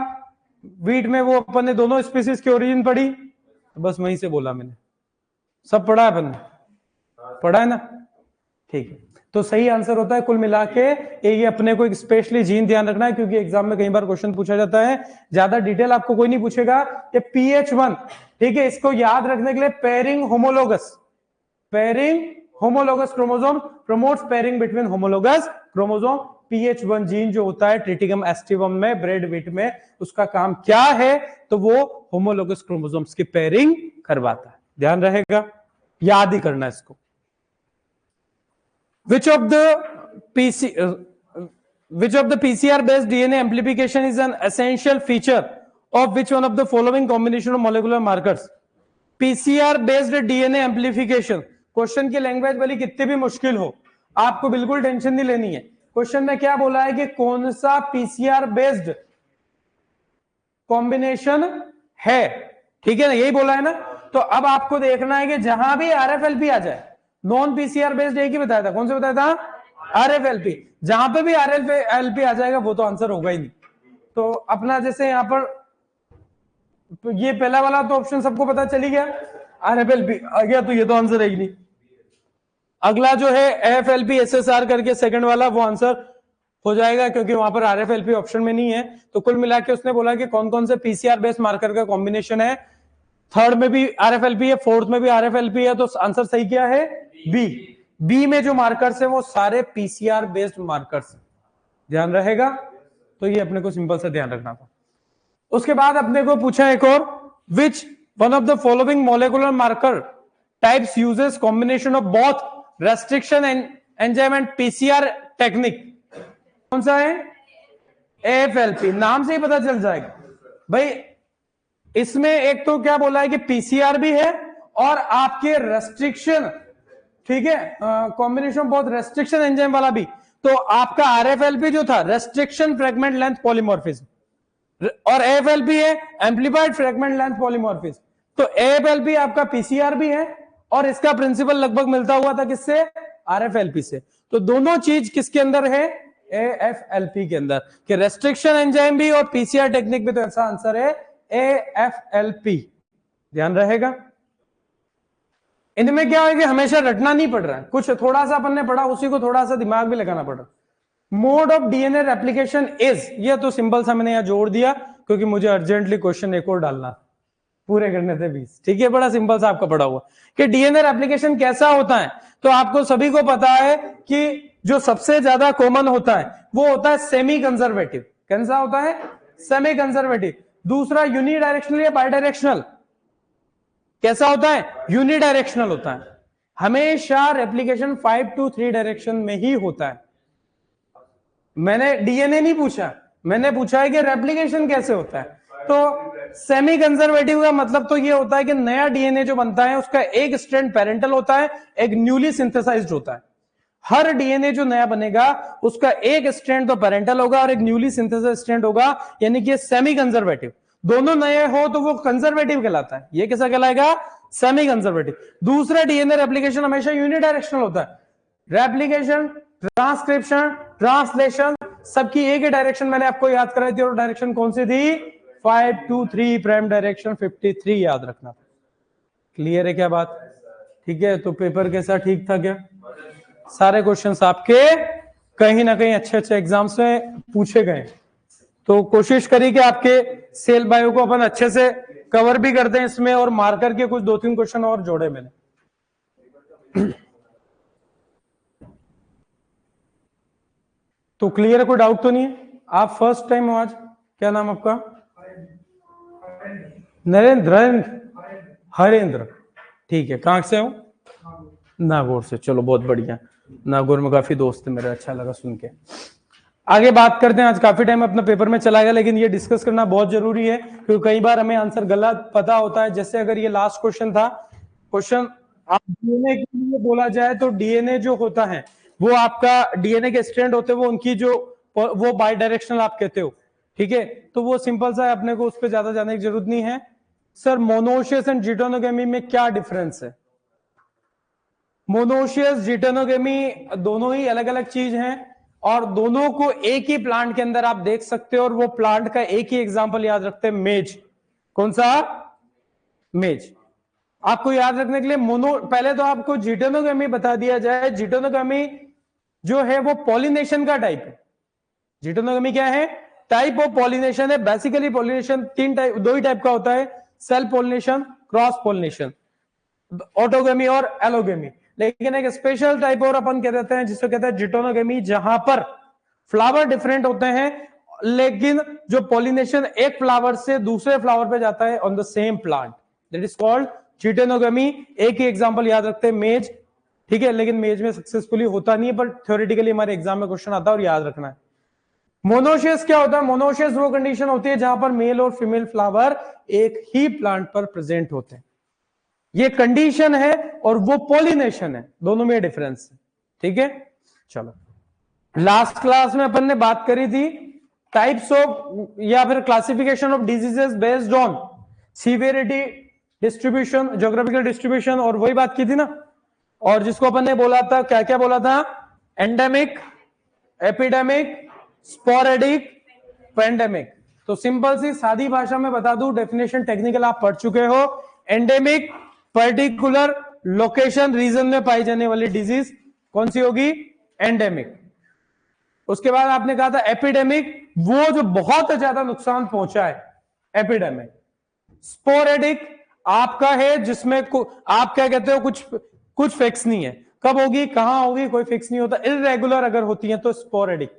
A: वीट में वो अपन ने दोनों स्पीसीज की ओरिजिन पढ़ी, बस वहीं से बोला मैंने, सब पढ़ा है अपन ने, पढ़ा है ना? ठीक है, तो सही आंसर होता है कुल मिला के ये अपने को एक स्पेशली जीन ध्यान रखना है, क्योंकि एग्जाम में कई बार क्वेश्चन पूछा जाता है, ज्यादा डिटेल आपको कोई नहीं पूछेगा। ये PH1, ठीक है, इसको याद रखने के लिए pairing homologous chromosome promotes pairing between homologous chromosome. PH1 gene जो होता है ट्रिटिकम एस्टिवम में, ब्रेड विट में, उसका काम क्या है? तो वो होमोलोगस क्रोमोसोम्स की पेयरिंग करवाता है। ध्यान रहेगा, याद ही करना इसको। Which of the PCR based DNA amplification is an essential feature of which one of the following combination of molecular markers? PCR based DNA amplification, question की लैंग्वेज भले कितनी भी मुश्किल हो, आपको बिल्कुल टेंशन नहीं लेनी है। क्वेश्चन में क्या बोला है कि कौन सा PCR बेस्ड कॉम्बिनेशन है, ठीक है ना, यही बोला है ना। तो अब आपको देखना है कि जहां भी RFLP आ जाए, नॉन PCR बेस्ड एक ही बताया था, कौन से बताया था? RFLP। जहां पे भी RFLP आ जाएगा वो तो आंसर होगा ही नहीं। तो अपना जैसे यहां पर ये पहला वाला तो ऑप्शन सबको पता चली गया, RFLP आ गया, तो ये तो आंसर है ही नहीं। अगला जो है FLP SSR करके सेकंड वाला, वो आंसर हो जाएगा क्योंकि वहां पर RFLP ऑप्शन में नहीं है। तो कुल मिला के उसने बोला कि कौन कौन से PCR बेस्ड मार्कर का कॉम्बिनेशन है, थर्ड में भी RFLP है, फोर्थ में भी RFLP है, तो आंसर सही क्या है? बी में जो मार्कर्स है वो सारे PCR बेस्ड मार्कर्स, ध्यान रहेगा। तो ये अपने को सिंपल से ध्यान रखना था। उसके बाद अपने को पूछा एक और, विच one of the following molecular marker types uses combination of both restriction enzyme and PCR technique. कौन सा है? एएफएलपी। नाम से ही पता चल जाएगा भाई। इसमें एक तो क्या बोला है कि पीसीआर भी है और आपके रेस्ट्रिक्शन, ठीक है, कॉम्बिनेशन बहुत रेस्ट्रिक्शन एंजाइम वाला भी। तो आपका आरएफएलपी जो था रेस्ट्रिक्शन फ्रेगमेंट लेंथ पॉलीमॉर्फिज्म, और एएफएलपी है एम्पलीफाइड फ्रेगमेंट लेंथ पॉलीमॉर्फिज्म। तो एएफएलपी आपका पीसीआर भी है और इसका प्रिंसिपल लगभग मिलता हुआ था किससे? आरएफएलपी से। तो दोनों चीज किसके अंदर है? एएफएलपी के अंदर, कि रेस्ट्रिक्शन एंजाइम भी और पीसीआर टेक्निक भी। तो ऐसा आंसर है एएफएलपी। ध्यान रहेगा। इनमें क्या है कि हमेशा रटना नहीं पड़ रहा है, कुछ थोड़ा सा अपन ने पढ़ा उसी को थोड़ा सा दिमाग भी लगाना पड़ रहा। Mode of DNA replication is, ये तो सिंपल सा मैंने यहां जोड़ दिया क्योंकि मुझे अर्जेंटली क्वेश्चन एक और डालना, पूरे करने थे 20। ठीक है, बड़ा सिंपल सा आपका पढ़ा हुआ कि डीएनए रेप्लिकेशन कैसा होता है। तो आपको सभी को पता है कि जो सबसे ज्यादा कॉमन होता है वो होता है सेमी कंजर्वेटिव। कैसा होता है? Semi conservative. दूसरा यूनिडायरेक्शनल या बायडायरेक्शनल। कैसा होता है? यूनिडायरेक्शनल होता है। हमेशा रेप्लिकेशन 5 to 3 डायरेक्शन में ही होता है। मैंने डीएनए नहीं पूछा, मैंने पूछा है कि रेप्लिकेशन कैसे होता है। तो सेमी कंजर्वेटिव का मतलब तो ये होता है कि नया डीएनए जो बनता है उसका एक स्ट्रैंड पेरेंटल होता है, एक न्यूली सिंथेसाइज्ड होता है। हर डीएनए जो नया बनेगा उसका एक स्ट्रैंड तो पेरेंटल होगा और एक न्यूली सिंथेसाइज्ड स्ट्रैंड होगा, यानी कि सेमी कंजर्वेटिव। दोनों नए हो तो वो कंजर्वेटिव कहलाता है। ये कैसा कहलाएगा? Semi conservative. दूसरा डीएनए रेप्लिकेशन हमेशा यूनिडायरेक्शनल होता है। रेप्लिकेशन, ट्रांसक्रिप्शन, ट्रांसलेशन सबकी एक ही डायरेक्शन मैंने आपको याद कराई थी, और डायरेक्शन कौन सी थी? 5 to 3 प्राइम डायरेक्शन 53 याद रखना। क्लियर है क्या बात? ठीक है, तो पेपर कैसा, ठीक था क्या? सारे क्वेश्चंस आपके कहीं ना कहीं अच्छे अच्छे एग्जाम्स में पूछे गए। तो कोशिश करिए कि आपके सेल बायो को अपन अच्छे से कवर भी करते हैं इसमें, और मार्कर के कुछ 2-3 क्वेश्चन और जोड़े मैंने। तो क्लियर है, कोई डाउट तो नहीं है? आप फर्स्ट टाइम हो आज? क्या नाम आपका? नरेंद्र, हरेंद्र। ठीक है, कहां से हो? नागौर से। चलो बहुत बढ़िया। नागौर में काफी दोस्त है मेरे, अच्छा लगा सुन के। आगे बात करते हैं। आज काफी टाइम अपना पेपर में चला गया, लेकिन ये डिस्कस करना बहुत जरूरी है क्योंकि कई बार हमें आंसर गलत पता होता है। जैसे अगर ये लास्ट क्वेश्चन था, क्वेश्चन आप डीएनए के लिए बोला जाए तो डीएनए जो होता है वो आपका डीएनए के स्ट्रैंड होते हैं, वो उनकी जो वो बाई डायरेक्शनल आप कहते हो। ठीक है, तो वो सिंपल सा है, अपने को उस पर ज्यादा जाने की जरूरत नहीं है। सर मोनोशियस एंड जिटोनोगेमी में क्या डिफरेंस है? मोनोशियस, जिटोनोगेमी दोनों ही अलग अलग चीज हैं और दोनों को एक ही प्लांट के अंदर आप देख सकते हो, और वो प्लांट का एक ही एग्जांपल याद रखते हैं, मेज। कौन सा? मेज। आपको याद रखने के लिए पहले तो आपको जिटोनोगेमी बता दिया जाए। जिटोनोगेमी जो है वो पॉलिनेशन का टाइप है। जिटोनोगेमी क्या है? टाइप ऑफ पॉलिनेशन है। बेसिकली पॉलिनेशन दो ही टाइप का होता है, self pollination, cross pollination, autogamy और एलोगेमी। लेकिन एक स्पेशल टाइप और अपन कह देते हैं जिसको कहते हैं जिटोनोगेमी, जहां पर फ्लावर डिफरेंट होते हैं लेकिन जो पॉलिनेशन एक फ्लावर से दूसरे फ्लावर पे जाता है on the same plant, that is called geitonogamy. एक ही एग्जांपल याद रखते हैं, मेज। ठीक है, लेकिन मेज में सक्सेसफुली होता नहीं है, पर थ्योरेटिकली हमारे एग्जाम में क्वेश्चन आता है और याद रखना है। मोनोशियस क्या होता है? मोनोशियस वो कंडीशन होती है जहां पर मेल और फीमेल फ्लावर एक ही प्लांट पर प्रेजेंट होते हैं। ये कंडीशन है और वो पॉलिनेशन है, दोनों में डिफरेंस है। ठीक है, चलो लास्ट क्लास में अपन ने बात करी थी टाइप्स ऑफ या फिर classification of diseases based on severity distribution, geographical distribution, और वही बात की थी ना। और जिसको अपन ने बोला था, क्या क्या बोला था? Endemic, epidemic, sporadic, pandemic. तो सिंपल सी सादी भाषा में बता दूं, डेफिनेशन टेक्निकल आप पढ़ चुके हो। एंडेमिक पर्टिकुलर लोकेशन रीजन में पाई जाने वाली डिजीज कौन सी होगी? एंडेमिक। उसके बाद आपने कहा था एपिडेमिक, वो जो बहुत ज्यादा नुकसान पहुंचा है, एपिडेमिक। स्पोरेडिक आपका है जिसमें आप क्या कहते हो, कुछ फिक्स नहीं है, कब होगी कहां होगी कोई फिक्स नहीं होता, इरेगुलर अगर होती है तो स्पोरेडिक।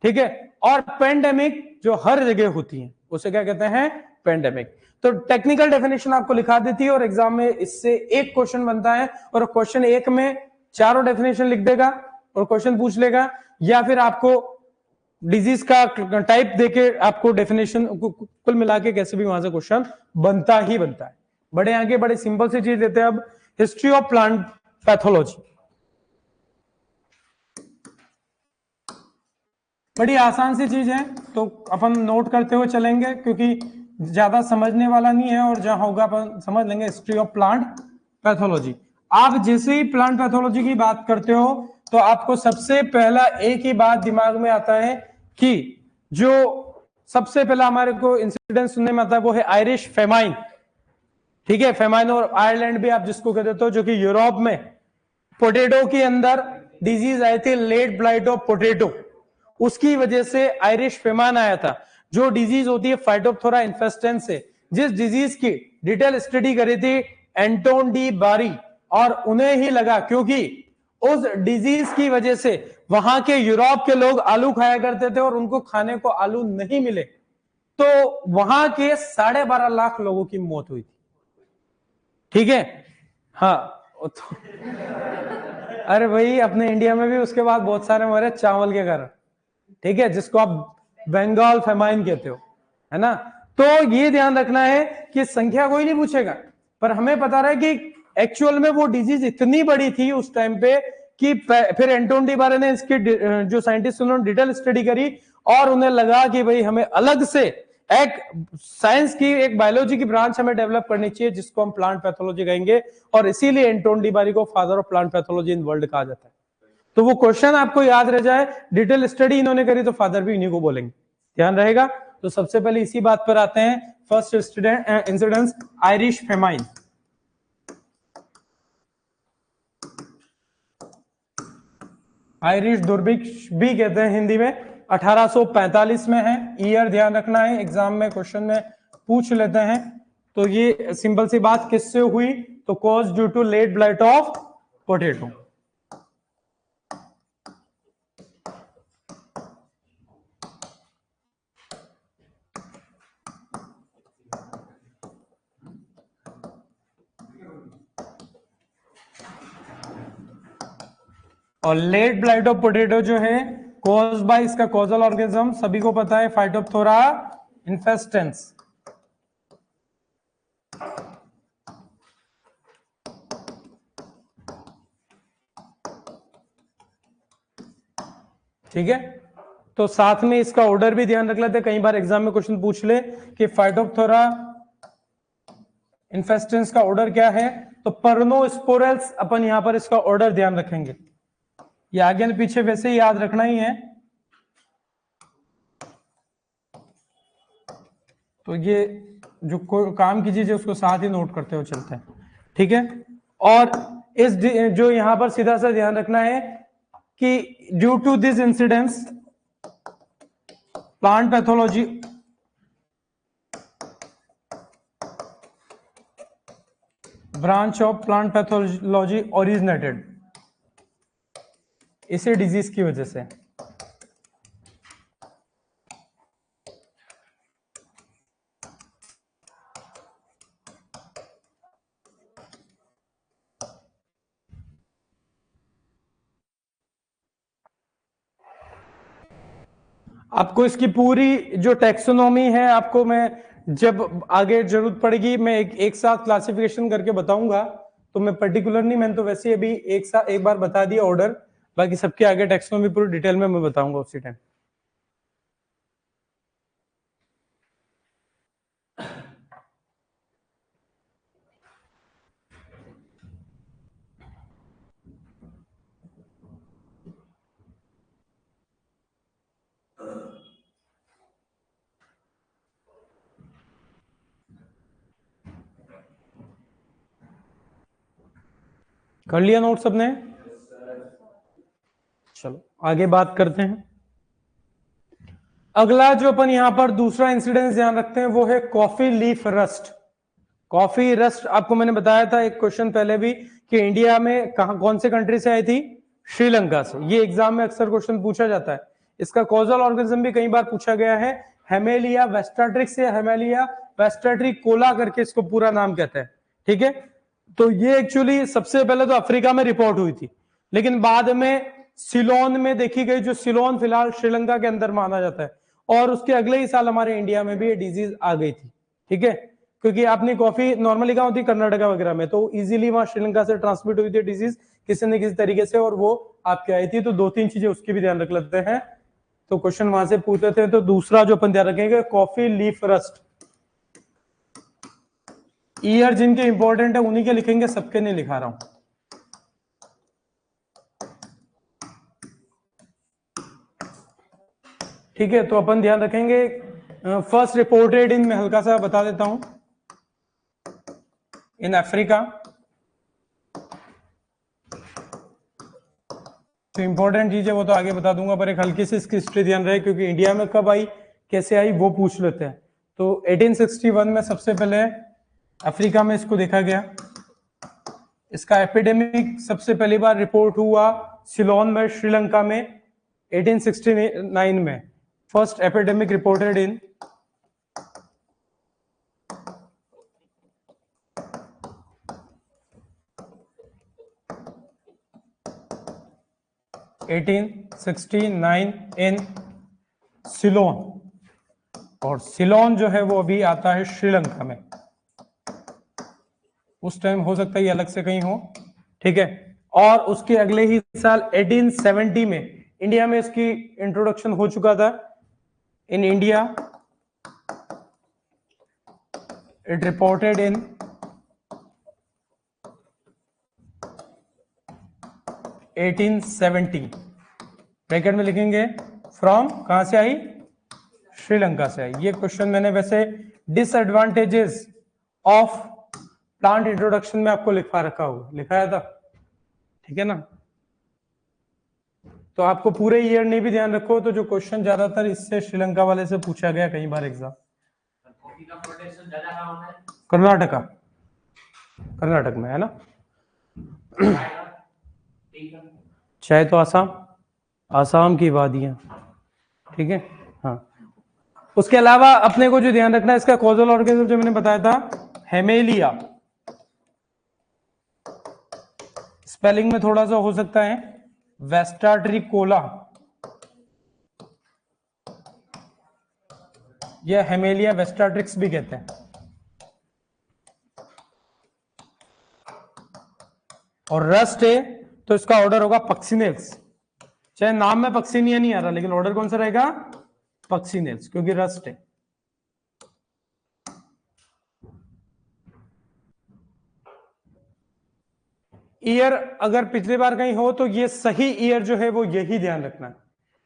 A: ठीक है, और पेंडेमिक जो हर जगह होती है उसे क्या कहते हैं? पेंडेमिक। तो टेक्निकल डेफिनेशन आपको लिखा देती है और एग्जाम में इससे एक क्वेश्चन बनता है और क्वेश्चन एक में चारों डेफिनेशन लिख देगा और क्वेश्चन पूछ लेगा, या फिर आपको डिजीज का टाइप देके आपको डेफिनेशन कुल मिला के कैसे भी वहां से क्वेश्चन बनता ही बनता है। बड़े आगे बड़े सिंपल सी चीज लेते हैं। अब हिस्ट्री ऑफ प्लांट पैथोलॉजी, बड़ी आसान सी चीज है, तो अपन नोट करते हुए चलेंगे क्योंकि ज्यादा समझने वाला नहीं है, और जहां होगा अपन समझ लेंगे। हिस्ट्री ऑफ प्लांट पैथोलॉजी, आप जैसे ही प्लांट पैथोलॉजी की बात करते हो तो आपको सबसे पहला एक ही बात दिमाग में आता है कि जो सबसे पहला हमारे को इंसिडेंट सुनने में आता है वो है आयरिश फेमाइन। ठीक है, फेमाइन और आयरलैंड भी आप जिसको कह देते हो, जो कि यूरोप में पोटैटो के अंदर डिजीज आई थी, लेट ब्लाइट ऑफ पोटैटो, उसकी वजह से आयरिश फेमाइन आया था, जो डिजीज होती है फाइटोप्थोरा इन्फेस्टेंस से, जिस डिजीज की डिटेल स्टडी करी थी एंटोन डी बारी, और उन्हें ही लगा क्योंकि उस डिजीज की वजह से वहां के यूरोप के लोग आलू खाया करते थे और उनको खाने को आलू नहीं मिले, तो वहां के 12.5 लाख लोगों की मौत हुई थी। ठीक है, हाँ तो अरे भाई अपने इंडिया में भी उसके बाद बहुत सारे मरे चावल के कारण। ठीक है, जिसको आप बंगाल फेमाइन कहते हो, है ना। तो ये ध्यान रखना है कि संख्या कोई नहीं पूछेगा, पर हमें पता रहा है कि एक्चुअल में वो डिजीज इतनी बड़ी थी उस टाइम पे कि फिर एंटोन डी बारे ने इसके जो साइंटिस्ट उन्होंने डिटेल स्टडी करी और उन्हें लगा कि भाई हमें अलग से एक साइंस की, एक बायोलॉजी की ब्रांच हमें डेवलप करनी चाहिए जिसको हम प्लांट पैथोलॉजी कहेंगे, और इसीलिए एंटोन डी बारी को father of plant pathology in world कहा जाता है। तो वो क्वेश्चन आपको याद रह जाए, डिटेल स्टडी इन्होंने करी तो फादर भी इन्हीं को बोलेंगे, ध्यान रहेगा। तो सबसे पहले इसी बात पर आते हैं, first incidence Irish famine. Irish दुर्भिक्ष भी कहते हैं हिंदी में, 1845 में है। ईयर ध्यान रखना है, एग्जाम में क्वेश्चन में पूछ लेते हैं। तो ये सिंपल सी बात किससे हुई, तो cause due to late blight of potato. और लेट ब्लाइट ऑफ पोटैटो जो है कॉज बाय, इसका कॉजल ऑर्गेनिज्म सभी को पता है, फाइटोप्थोरा इन्फेस्टेंस। ठीक है, तो साथ में इसका ऑर्डर भी ध्यान रख लेते, कई बार एग्जाम में क्वेश्चन पूछ ले कि फाइटोप्थोरा इन्फेस्टेंस का ऑर्डर क्या है, तो पर्नोस्पोरेल्स, अपन यहां पर इसका ऑर्डर ध्यान रखेंगे। ये आगे पीछे वैसे ही याद रखना ही है। तो ये जो काम की चीज है उसको साथ ही नोट करते हुए चलते हैं। ठीक है, और इस जो यहां पर सीधा सा ध्यान रखना है कि due to this incidence plant pathology branch of plant pathology originated, इसी डिजीज की वजह से। आपको इसकी पूरी जो टैक्सोनॉमी है, आपको मैं जब आगे जरूरत पड़ेगी मैं एक साथ क्लासिफिकेशन करके बताऊंगा, तो मैं पर्टिकुलर नहीं, मैंने तो वैसे अभी एक बार बता दिया ऑर्डर, बाकी सबके आगे टैक्सोनॉमी पूरी डिटेल में मैं बताऊंगा उसी टाइम। कर लिया नोट सबने? चलो आगे बात करते हैं। अगला जो अपन यहां पर दूसरा इंसिडेंस ध्यान रखते हैं वो है coffee leaf rust. Coffee rust आपको मैंने बताया था एक क्वेश्चन पहले भी कि इंडिया में कौन से कंट्री से आई थी, श्रीलंका से। ये एग्जाम में अक्सर क्वेश्चन पूछा जाता है। इसका कॉजल ऑर्गेनिज्म भी कई बार पूछा गया है, हेमेलिया वेस्टाट्रिक्स या हेमेलिया वेस्टाट्रिकोला करके इसको पूरा नाम कहते हैं, ठीक है। तो ये एक्चुअली सबसे पहले तो अफ्रीका में रिपोर्ट हुई थी, लेकिन बाद में सिलोन में देखी गई, जो सिलोन फिलहाल श्रीलंका के अंदर माना जाता है, और उसके अगले ही साल हमारे इंडिया में भी ये डिजीज आ गई थी, ठीक है। क्योंकि अपनी कॉफी नॉर्मली कहाँ होती है, कर्नाटका वगैरह में, तो इजीली वहां श्रीलंका से ट्रांसमिट हुई थी डिजीज किसी न किसी तरीके से, और वो आपके आई थी। तो 2-3 चीजें उसकी भी ध्यान रख लेते हैं, तो क्वेश्चन वहां से पूछ लेते हैं। तो दूसरा जो अपन ध्यान रखेंगे, कॉफी लीफ रस्ट। ईयर जिनके इंपॉर्टेंट है उन्हीं के लिखेंगे, सबके नहीं लिखा रहा हूं। ठीक है, तो अपन ध्यान रखेंगे। फर्स्ट रिपोर्टेड इन, मैं हल्का सा बता देता हूं, इन अफ्रीका। तो इंपॉर्टेंट चीज है वो तो आगे बता दूंगा, पर एक हल्की सी इसकी हिस्ट्री ध्यान रहे, क्योंकि इंडिया में कब आई, कैसे आई, वो पूछ लेते हैं। तो 1861 में सबसे पहले अफ्रीका में इसको देखा गया। इसका एपिडेमिक सबसे पहली बार रिपोर्ट हुआ सिलोन में, श्रीलंका में 1869 में। फर्स्ट एपिडेमिक रिपोर्टेड इन 1869 इन सिलोन, और सिलोन जो है वो अभी आता है श्रीलंका में। उस टाइम हो सकता है ये अलग से कहीं हो, ठीक है। और उसके अगले ही साल 1870 में इंडिया में इसकी इंट्रोडक्शन हो चुका था। In India it reported in 1870, bracket में लिखेंगे फ्रॉम, कहां से आई, श्रीलंका से आई। ये क्वेश्चन मैंने वैसे डिसएडवांटेजेस ऑफ प्लांट इंट्रोडक्शन में आपको लिखा रखा हुआ, लिखाया था, ठीक है ना। तो आपको पूरे ईयर नहीं भी ध्यान रखो, तो जो क्वेश्चन ज्यादातर इससे श्रीलंका वाले से पूछा गया कई बार एग्जाम। कर्नाटका, कर्नाटक में है ना। चाहे तो आसाम, आसाम की वादियां, ठीक है। हाँ, उसके अलावा अपने को जो ध्यान रखना है, इसका कॉजल ऑर्गेनिज्म जो मैंने बताया था, हेमेलिया, स्पेलिंग में थोड़ा सा हो सकता है वेस्टाट्रिकोला, या हेमेलिया वेस्टाट्रिक्स भी कहते हैं। और रस्ट है तो इसका ऑर्डर होगा पक्सिनेल्स, चाहे नाम में पक्सिनिया नहीं आ रहा, लेकिन ऑर्डर कौन सा रहेगा, पक्सिनेल्स, क्योंकि रस्ट है। ईयर अगर पिछली बार कहीं हो तो ये सही ईयर जो है वो यही ध्यान रखना है,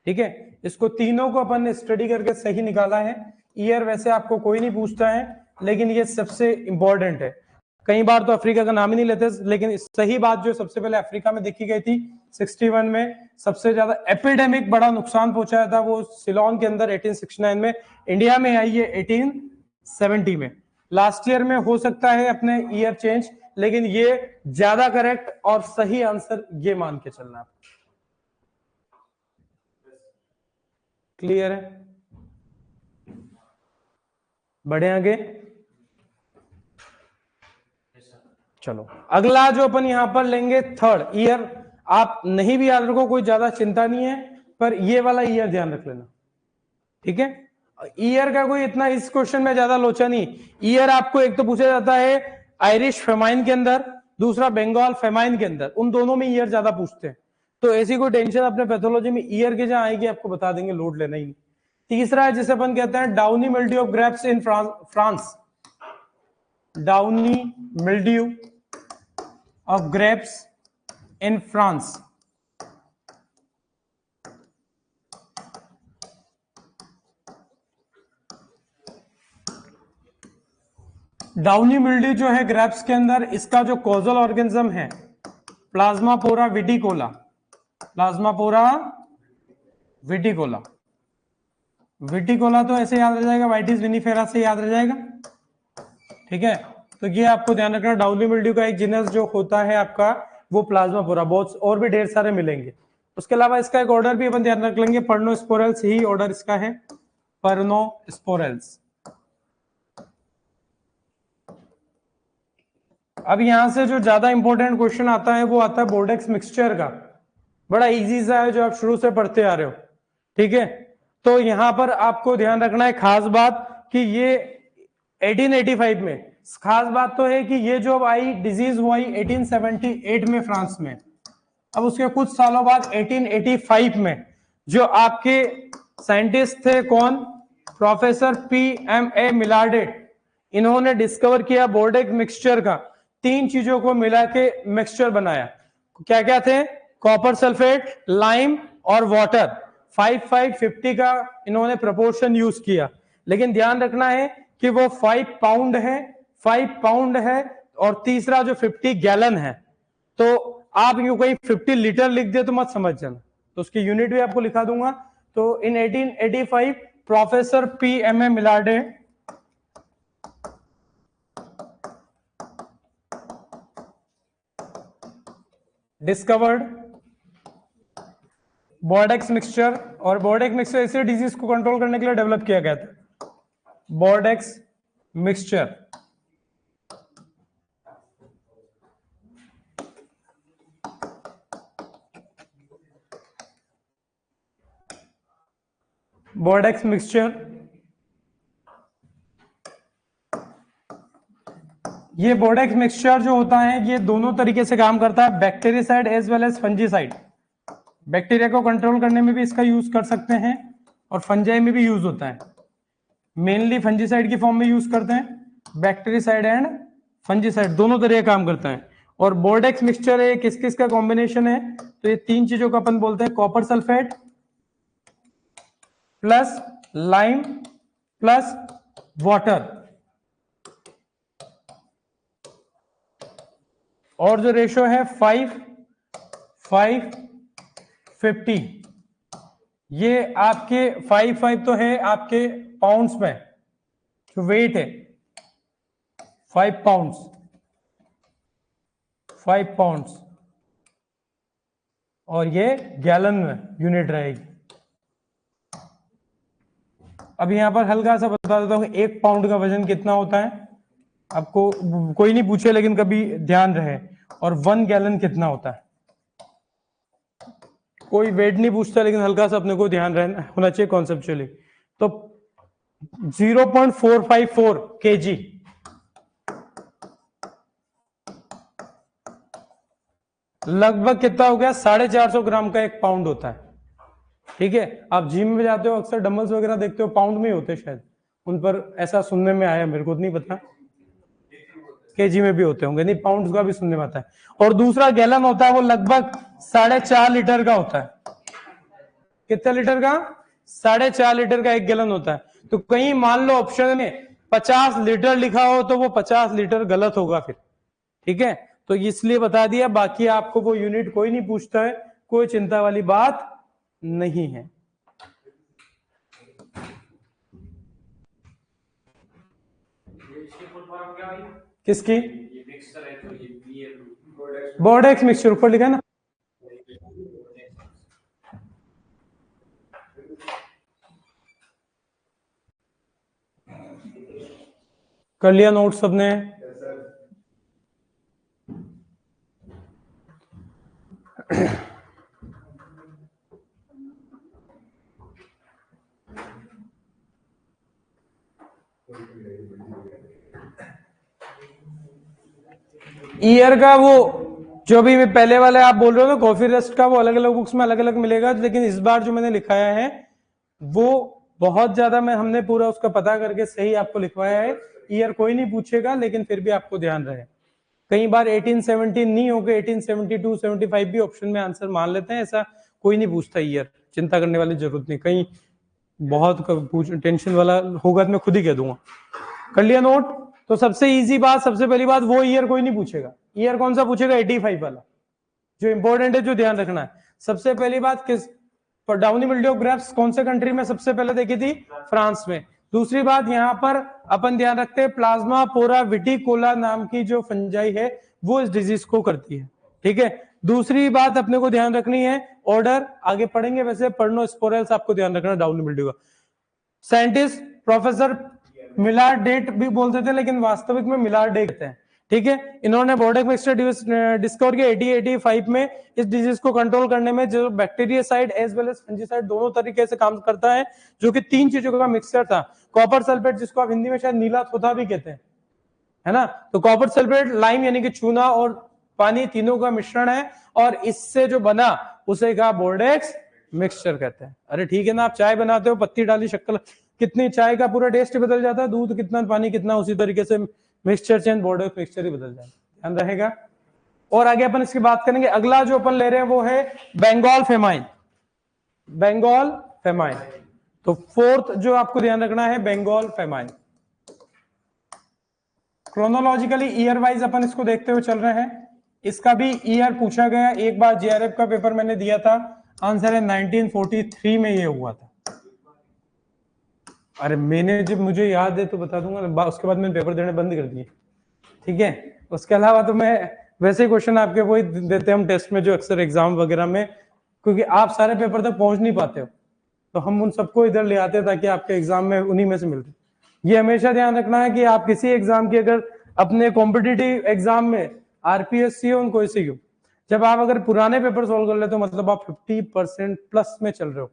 A: ठीक है। इसको तीनों को अपन ने स्टडी करके सही निकाला है। ईयर वैसे आपको कोई नहीं पूछता है, लेकिन ये सबसे इंपॉर्टेंट है। कई बार तो अफ्रीका का नाम ही नहीं लेते, लेकिन सही बात जो सबसे पहले अफ्रीका में देखी गई थी 61 में, सबसे ज्यादा एपिडेमिक बड़ा नुकसान पहुंचाया था वो सिलोन के अंदर 1869 में। इंडिया में आई है 1870 में। लास्ट ईयर में हो सकता है अपने ईयर चेंज, लेकिन ये ज्यादा करेक्ट और सही आंसर ये मान के चलना है। क्लियर है, बढ़े आगे। चलो अगला जो अपन यहां पर लेंगे, थर्ड ईयर। आप नहीं भी याद रखो, कोई ज्यादा चिंता नहीं है, पर ये वाला ईयर ध्यान रख लेना, ठीक है। ईयर का कोई इतना इस क्वेश्चन में ज्यादा लोचा नहीं। ईयर आपको एक तो पूछा जाता है आयरिश फेमाइन के अंदर, दूसरा बंगाल फेमाइन के अंदर, उन दोनों में ईयर ज्यादा पूछते हैं। तो ऐसी कोई टेंशन अपने पैथोलॉजी में ईयर के जहां आएगी आपको बता देंगे, लोड लेना ही नहीं। तीसरा है जिसे अपन कहते हैं downy mildew of grapes in France, downy mildew of grapes in France. Downy mildew जो है ग्रेप्स के अंदर, इसका जो कॉजल ऑर्गेनिज्म है प्लाज्मापोरा विटिकोला, प्लाज्मापोरा विटिकोला। विटिकोला तो ऐसे याद रह जाएगा, वाइटिस विनिफेरा से याद रह जाएगा, ठीक है। तो ये आपको ध्यान रखना, डाउनी मिल्ड्यू का एक जीनस जो होता है आपका वो प्लाज्मापोरा, बहुत और भी ढेर सारे मिलेंगे। उसके अलावा इसका एक ऑर्डर भी अपन ध्यान रख लेंगे, पर्नोस्पोरल्स ही ऑर्डर इसका है, पर्नोस्पोरेल्स। अब यहां से जो ज्यादा इंपॉर्टेंट क्वेश्चन आता है वो आता है बोर्डेक्स मिक्सचर का। बड़ा इजी सा है जो आप शुरू से पढ़ते आ रहे हो, ठीक है। तो यहां पर आपको ध्यान रखना है खास बात कि ये 1885 में, खास बात तो है कि ये जो आई डिजीज हुआ 1878 में फ्रांस में। अब उसके कुछ सालों बाद 1885 में जो आपके साइंटिस्ट थे कौन, प्रोफेसर PMA मिलार्डे, इन्होंने डिस्कवर किया बोर्डेक्स मिक्सचर का। 3 चीजों को मिला के मिक्सचर बनाया। क्या क्या थे, कॉपर सल्फेट, लाइम और वाटर। 5-5-50 का इन्होंने प्रोपोर्शन यूज किया, लेकिन ध्यान रखना है कि वो 5 पाउंड है, 5 पाउंड है, और तीसरा जो 50 गैलन है। तो आप यूं कहीं 50 लीटर लिख दे तो मत समझ जाना, तो उसकी यूनिट भी आपको लिखा दूंगा। तो in 1885 professor PMA Millardet discovered Bordeaux mixture, और बोर्डेक्स मिक्सचर ऐसे डिजीज को कंट्रोल करने के लिए डेवलप किया गया था। बोर्डेक्स मिक्सचर बोर्डेक्स मिक्सचर ये बोर्डेक्स मिक्सचर जो होता है ये दोनों तरीके से काम करता है, bactericide as well as fungicide. Bacteria को कंट्रोल करने में भी इसका यूज कर सकते हैं और फंजाई में भी यूज होता है। मेनली फंजीसाइड की फॉर्म में यूज करते हैं, बैक्टीरियासाइड एंड फंजीसाइड दोनों तरीके काम करता है। और बोर्डेक्स मिक्सचर है किस किस का कॉम्बिनेशन है, तो ये 3 चीजों का अपन बोलते हैं, copper sulphate plus lime plus water, और जो रेशो है 5-5-50। ये आपके 5-5 तो है आपके पाउंड्स में, जो वेट है 5 पाउंड्स, और ये गैलन में यूनिट रहेगी। अब यहां पर हल्का सा बता देता हूं 1 पाउंड का वजन कितना होता है, आपको कोई नहीं पूछे लेकिन कभी ध्यान रहे। और 1 गैलन कितना होता है, कोई वेट नहीं पूछता लेकिन हल्का सा अपने को ध्यान रहना होना चाहिए कॉन्सेप्चुअली। तो 0.454 kg, लगभग कितना हो गया, 450 ग्राम का 1 पाउंड होता है, ठीक है। आप जिम में जाते हो अक्सर डंबल्स वगैरह देखते हो पाउंड में ही होते शायद, उन पर ऐसा सुनने में आया, मेरे को नहीं पता केजी में भी होते होंगे, नहीं पाउंड का भी सुनने में आता है। और दूसरा गैलन होता है वो लगभग 4.5 लीटर का होता है। कितने लीटर का, 4.5 लीटर का 1 गैलन होता है। तो कहीं मान लो ऑप्शन में 50 लीटर लिखा हो तो वो 50 लीटर गलत होगा फिर, ठीक है। तो इसलिए बता दिया, बाकी आपको वो यूनिट कोई नहीं पूछता है, कोई चिंता वाली बात नहीं है। किसकी, बोर्डेक्स मिक्सचर ऊपर लिखा ना, कर लिया नोट सबने। ईयर का वो जो भी पहले वाले आप बोल रहे हो ना कॉफी रस्ट का, वो अलग अलग बुक्स में अलग अलग मिलेगा, लेकिन इस बार जो मैंने लिखाया है वो बहुत ज्यादा हमने पूरा उसका पता करके सही आपको लिखवाया है। ईयर कोई नहीं पूछेगा लेकिन फिर भी आपको ध्यान रहे, कई बार 1817 नहीं होगा 1872 75 भी ऑप्शन में आंसर मान लेते हैं, ऐसा कोई नहीं पूछता ईयर, चिंता करने वाली जरूरत नहीं। कहीं बहुत टेंशन वाला होगा तो मैं खुद ही कह दूंगा। कर लिया नोट। तो सबसे इजी बात, सबसे पहली बात, वो ईयर कोई नहीं पूछेगा। ईयर कौन सा पूछेगा, 85 वाला जो इंपॉर्टेंट है, जो ध्यान रखना है। सबसे पहली बात, किस डाउनी मिल्ड्यू ग्रेप्स कौन से कंट्री में सबसे पहले देखी थी, फ्रांस में। दूसरी बात, यहां पर अपन ध्यान रखते हैं प्लाज्मा पोरा विटिकोला नाम की जो फंजाई है वो इस डिजीज को करती है, ठीक है। दूसरी बात अपने को ध्यान रखनी है, ऑर्डर आगे पढ़ेंगे, वैसे पर्नोस्पोरेल्स आपको ध्यान रखना डाउनी मिल्ड्यू का। साइंटिस्ट प्रोफेसर मिलार्डेट भी बोलते थे, लेकिन वास्तविक में मिलार्डे कहते हैं, ठीक है। इन्होंने बोर्डेक मिक्सचर डिस्कवर किया 1885 में। इस डिजीज को कंट्रोल करने में जो बैक्टीरियासाइड एज वेल एज फंजीसाइड दोनों तरीके से काम करता है, जो कि 3 चीजों का मिक्सचर था। कॉपर सल्फेट, जिसको आप हिंदी में शायद नीला थोथा भी कहते हैं, है ना। तो कॉपर सल्फेट, लाइम यानी कि चूना और पानी, तीनों का मिश्रण है, और इससे जो बना उसे कहा बोर्डेक्स मिक्सचर कहते हैं। अरे ठीक है ना, आप चाय बनाते हो, पत्ती डाली, शक्कर, कितनी चाय का पूरा टेस्ट बदल जाता है, दूध कितना, पानी कितना, उसी तरीके से मिक्सचर चेंज बोर्डेक्स मिक्सचर ही बदल जाता है, ध्यान रहेगा। और आगे अपन इसकी बात करेंगे। अगला जो अपन ले रहे हैं वो है बंगाल फेमाइन। बंगाल फेमाइन, तो फोर्थ जो आपको ध्यान रखना है Bengal famine. Chronologically year wise अपन इसको देखते हुए चल रहे हैं। इसका भी ईयर पूछा गया, एक बार जेआरएफ का पेपर मैंने दिया था, आंसर है 1943 में ये हुआ था। अरे मैंने, जब मुझे याद है तो बता दूंगा, उसके बाद मैंने पेपर देने बंद कर दिए, ठीक है। उसके अलावा तो मैं वैसे ही क्वेश्चन आपके वही देते हैं हम टेस्ट में, जो अक्सर एग्जाम वगैरह में, क्योंकि आप सारे पेपर तक पहुंच नहीं पाते हो, तो हम उन सबको इधर ले आते हैं ताकि आपके एग्जाम में उन्हीं में से मिलते। ये हमेशा ध्यान रखना है कि आप किसी एग्जाम की, अगर अपने कॉम्पिटिटिव एग्जाम में आरपीएससी हो, कोई सी हो, जब आप अगर पुराने पेपर सोल्व कर ले तो मतलब आप 50% प्लस में चल रहे हो,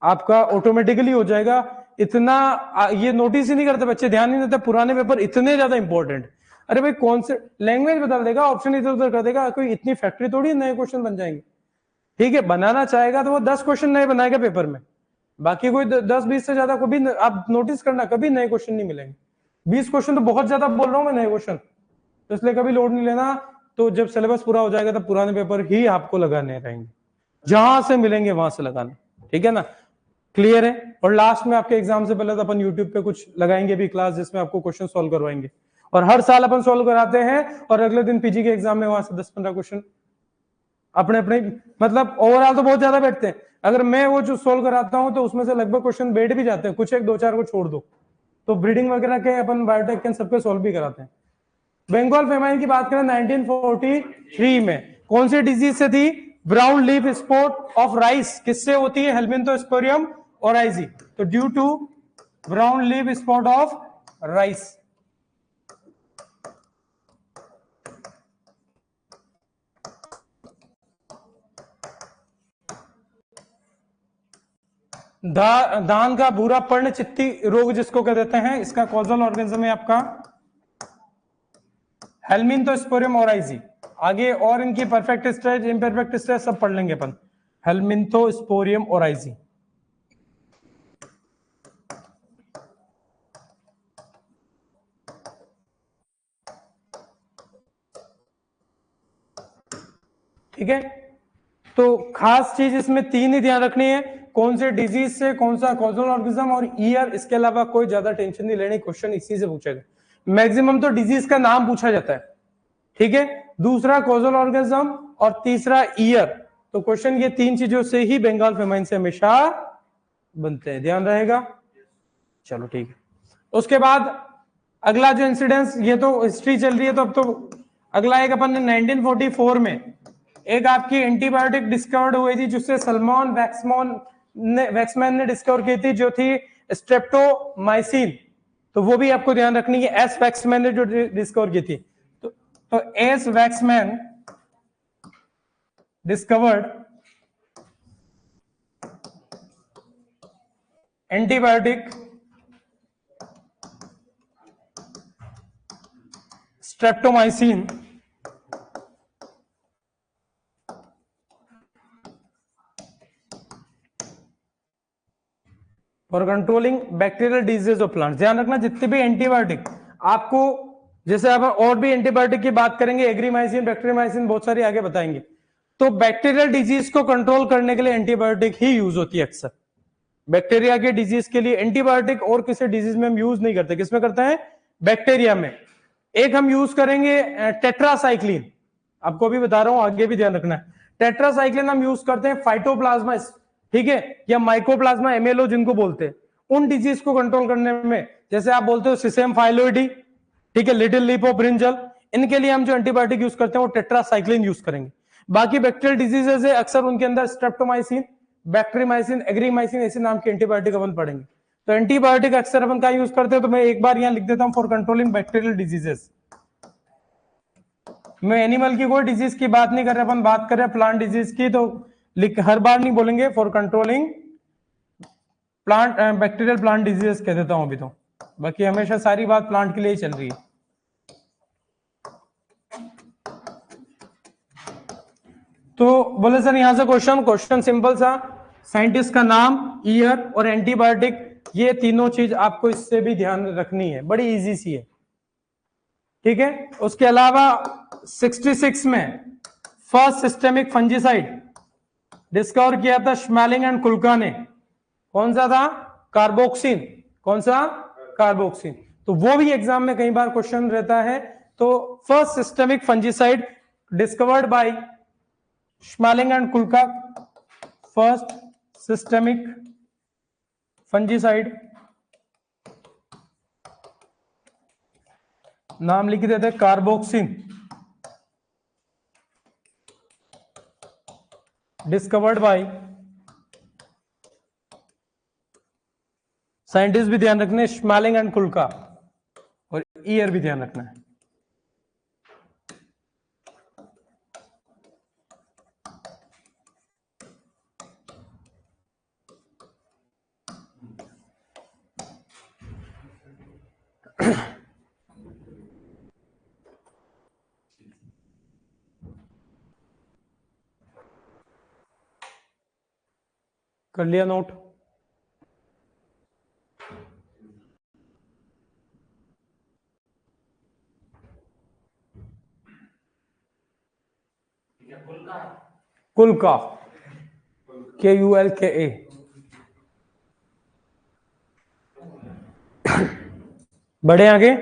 A: आपका ऑटोमेटिकली हो जाएगा। इतना ये नोटिस ही नहीं करते बच्चे, ध्यान नहीं देते, पुराने पेपर इतने ज्यादा इंपॉर्टेंट। अरे भाई कौन से लैंग्वेज बदल देगा, ऑप्शन इधर उधर कर देगा, कोई इतनी फैक्ट्री थोड़ी नए क्वेश्चन बन जाएंगे, ठीक है। बनाना चाहेगा तो वो 10 क्वेश्चन नए बनाएगा पेपर में, बाकी कोई 10-20 से ज्यादा कभी, आप नोटिस करना, कभी नए क्वेश्चन नहीं मिलेंगे। 20 क्वेश्चन तो बहुत ज्यादा बोल रहा हूं मैं, नए क्वेश्चन, तो इसलिए कभी लोड नहीं लेना। तो जब सिलेबस पूरा हो जाएगा तब पुराने पेपर ही आपको लगाने रहेंगे, जहां से मिलेंगे वहां से लगाना, ठीक है ना। क्लियर है। और लास्ट में आपके एग्जाम से पहले तो अपन यूट्यूब पे कुछ लगाएंगे भी क्लास, जिसमें आपको क्वेश्चन सॉल्व करवाएंगे, और हर साल अपन सॉल्व कराते हैं, और अगले दिन पीजी के एग्जाम में वहां से 10-15 क्वेश्चन अपने अपने, मतलब ओवरऑल तो बहुत ज्यादा बैठते हैं। अगर मैं वो जो सोल्व कराता हूं तो उसमें से लगभग क्वेश्चन बैठ भी जाते हैं, कुछ 1-2-4 को छोड़ दो, तो ब्रीडिंग वगैरह के अपन बायोटेक के सबके सोल्व भी कराते हैं। बंगाल फेमाइन की बात करें 1943 में, कौन सी डिजीज से थी? Brown leaf spot of rice, किससे होती है? Helminthosporium oryzae. तो due to brown leaf spot of rice. धान का भूरा पर्ण चित्ती रोग जिसको कह देते हैं, इसका कॉजल ऑर्गेनिज्म है आपका हेलमिंथोस्पोरियम ओराइजी। आगे और इनकी परफेक्ट स्टेज, इम्परफेक्ट स्टेज सब पढ़ लेंगे अपन। हेलमिंथोस्पोरियम ओराइजी, ठीक है। तो खास चीज इसमें 3 ही ध्यान रखनी है, कौन से डिजीज से, कौन सा कॉजल ऑर्गेनिज्म और ईयर। इसके अलावा कोई ज्यादा टेंशन नहीं लेनी, क्वेश्चन इसी से पूछेगा। मैक्सिमम तो डिजीज का नाम पूछा जाता है, ठीक है, दूसरा कॉजल ऑर्गेनिज्म और तीसरा ईयर। तो क्वेश्चन ये 3 चीजों से ही बंगाल फेमाइन से हमेशा बनते हैं, ध्यान रहेगा। चलो ठीक है। उसके बाद अगला जो इंसिडेंस, ये तो हिस्ट्री चल रही है, तो अब तो अगला एक अपन ने 1944 में एक आपकी एंटीबायोटिक डिस्कवर्ड हुई थी, जिससे सलमान वैक्समैन ने डिस्कवर की थी, जो थी स्ट्रेप्टोमाइसिन। तो वो भी आपको ध्यान रखनी है, एस वैक्समैन ने जो डिस्कवर की थी। तो S Waksman discovered antibiotic streptomycin for controlling bacterial disease of plant. ध्यान रखना, जितने भी एंटीबायोटिक आपको, जैसे अब और भी एंटीबायोटिक की बात करेंगे, एग्रीमाइसिन, बैक्टीरियमाइसिन, बहुत सारी आगे बताएंगे। तो बैक्टीरियल डिजीज को कंट्रोल करने के लिए एंटीबायोटिक ही यूज होती है अक्सर। बैक्टीरिया के डिजीज के लिए एंटीबायोटिक और किसी डिजीज में हम यूज नहीं करते, किसमें करते हैं? बैक्टीरिया में। एक हम यूज करेंगे टेट्रासाइक्लिन, आपको अभी बता रहा हूं, आगे भी ध्यान रखना है। टेट्रासाइक्लिन हम यूज करते हैं फाइटोप्लाज्मा, ठीक है, या माइकोप्लाज्मा एमएलओ जिनको बोलते हैं, उन डिजीज को कंट्रोल करने में। जैसे आप बोलते हो सिसेम फाइलोइडी, ठीक है, लिटिल लीफ ऑफ ब्रिंजल, इनके लिए हम जो एंटीबायोटिक यूज करते हैं वो टेट्रासाइक्लिन यूज करेंगे। बाकी बैक्टीरियल डिजीजेस है, अक्सर उनके अंदर स्ट्रेप्टोमाइसिन, बैक्टीरियमाइसिन, एग्रीमाइसिन ऐसे नाम के एंटीबायोटिक अपन पढ़ेंगे। तो एंटीबायोटिक अक्सर अपन क्या यूज करते हैं, तो मैं एक बार यहां लिख देता हूं, फॉर कंट्रोलिंग बैक्टीरियल डिजीजेस। मैं एनिमल की कोई डिजीज की बात नहीं कर रहे, अपन बात कर रहे हैं प्लांट डिजीज की, तो हर बार नहीं बोलेंगे, for controlling plant bacterial plant disease कह देता हूं अभी तो, बाकी हमेशा सारी बात प्लांट के लिए ही चल रही है। तो बोले सर यहां से क्वेश्चन सिंपल सा, साइंटिस्ट का नाम, ईयर और एंटीबायोटिक, ये तीनों चीज आपको इससे भी ध्यान रखनी है, बड़ी इजी सी है, ठीक है। उसके अलावा 66 में फर्स्ट सिस्टेमिक फंजीसाइड डिस्कवर किया था श्मेलिंग एंड कुल्का ने, कौन सा था? कार्बोक्सिन। कौन सा? कार्बोक्सिन। तो वो भी एग्जाम में कई बार क्वेश्चन रहता है। तो first systemic fungicide discovered by Schmeling and Kulka, first systemic fungicide, नाम लिख देते कार्बोक्सिन, डिस्कवर्ड बाय, साइंटिस्ट भी ध्यान रखने श्मेलिंग एंड कुल्का, और ईयर भी ध्यान रखना है। कर लिया नोट? कुल्का, KULKA। बढ़े आगे।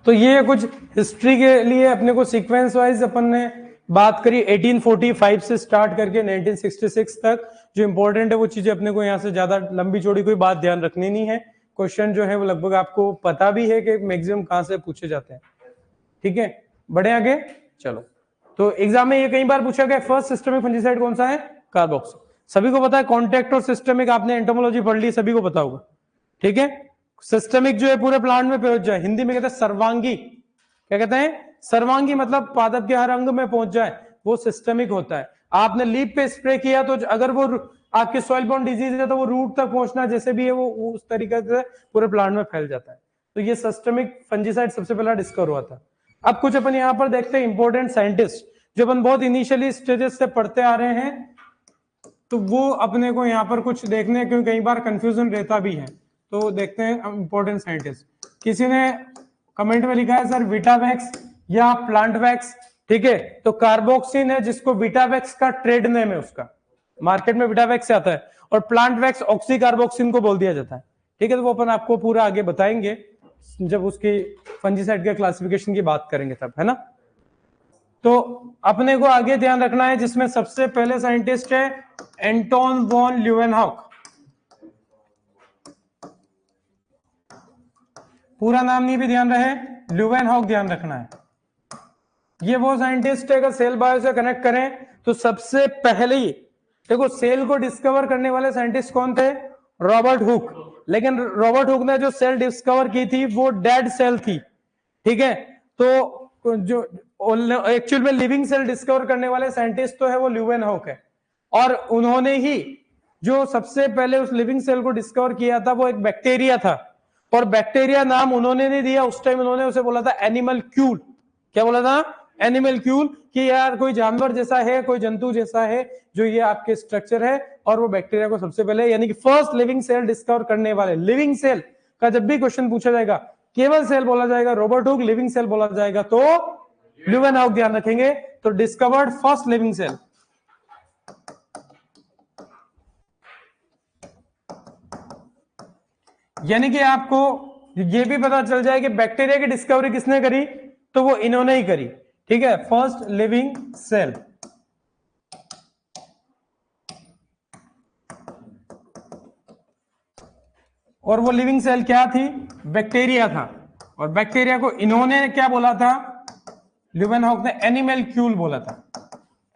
A: तो ये कुछ हिस्ट्री के लिए अपने को सीक्वेंस वाइज अपन ने बात करी, 1845 से स्टार्ट करके 1966 तक। जो इंपॉर्टेंट है वो चीजें अपने को यहाँ से ज्यादा लंबी चौड़ी कोई बात ध्यान रखनी नहीं है। क्वेश्चन जो है वो लगभग आपको पता भी है कि मैक्सिमम कहां से पूछे जाते हैं, ठीक है। बढ़े आगे, चलो। तो एग्जाम में ये कई बार पूछा गया, फर्स्ट सिस्टेमिक फंजीसाइड कौन सा है? कार्बोक्सिन। सभी को पता है। कॉन्टेक्ट और सिस्टेमिक आपने एंटोमोलॉजी पढ़ ली, सभी को पता होगा, ठीक है। सिस्टेमिक जो है पूरे प्लांट में पहुंच जाए, हिंदी में कहते हैं सर्वांगी। क्या कहते हैं? सर्वांगी, मतलब पादप के हर अंग में पहुंच जाए, वो सिस्टेमिक होता है। आपने लीफ पे स्प्रे किया तो अगर वो आपके सॉइल बोर्न डिजीज है तो वो रूट तक पहुंचना जैसे भी है वो उस तरीके से पूरे प्लांट में फैल जाता है। तो ये सिस्टेमिक फंजीसाइड सबसे पहला डिस्कवर हुआ था। अब कुछ अपन यहाँ पर देखते हैं इंपॉर्टेंट साइंटिस्ट जो अपन बहुत इनिशियली स्टेजेस से पढ़ते आ रहे हैं, तो वो अपने को यहाँ पर कुछ देखने, क्योंकि कई बार कंफ्यूजन रहता भी है। तो देखते हैं इंपॉर्टेंट साइंटिस्ट। किसी ने कमेंट में लिखा है सर विटावैक्स या प्लांट वैक्स, ठीक है। तो कार्बोक्सिन है जिसको विटावैक्स का ट्रेड नेम है, उसका मार्केट में विटावैक्स आता है, और प्लांट वैक्स ऑक्सीकार्बोक्सिन को बोल दिया जाता है, ठीक है। तो वो अपन आपको पूरा आगे बताएंगे जब उसकी फंजीसाइड के क्लासिफिकेशन की बात करेंगे तब, है ना। तो अपने को आगे ध्यान रखना है, जिसमें सबसे पहले साइंटिस्ट है एंटोन वॉन ल्यूवेनहॉक। पूरा नाम नहीं भी ध्यान रहे, ल्यूवेनहॉक ध्यान रखना है। ये वो साइंटिस्ट है, अगर सेल बायो से कनेक्ट करें तो सबसे पहले ही देखो सेल को डिस्कवर करने वाले साइंटिस्ट कौन थे? Robert Hooke. लेकिन रॉबर्ट हुक ने जो सेल डिस्कवर की थी वो डेड सेल थी, ठीक है। तो जो एक्चुअल में लिविंग सेल डिस्कवर करने वाले साइंटिस्ट तो है वो ल्यूवेनहॉक है, और उन्होंने ही जो सबसे पहले उस लिविंग सेल को डिस्कवर किया था वो एक बैक्टीरिया था, और बैक्टीरिया नाम उन्होंने नहीं दिया उस टाइम, उन्होंने उसे बोला था एनिमलक्यूल। क्या बोला था? एनिमलक्यूल, कि यार कोई जानवर जैसा है, कोई जंतु जैसा है जो ये आपके स्ट्रक्चर है, और वो बैक्टीरिया को सबसे पहले यानी कि फर्स्ट लिविंग सेल डिस्कवर करने वाले। लिविंग सेल का जब भी क्वेश्चन पूछा जाएगा केवल सेल बोला जाएगा रॉबर्ट हुक, लिविंग सेल बोला जाएगा तो ल्यूवेनहॉक ध्यान रखेंगे। तो डिस्कवर्ड फर्स्ट लिविंग सेल। यानी कि आपको ये भी पता चल जाए कि बैक्टीरिया की डिस्कवरी किसने करी, तो वो इन्होंने ही करी, ठीक है। First living cell. और वो लिविंग सेल क्या थी? बैक्टीरिया था, और बैक्टीरिया को इन्होंने क्या बोला था? ल्यूवेनहॉक ने एनिमलक्यूल बोला था,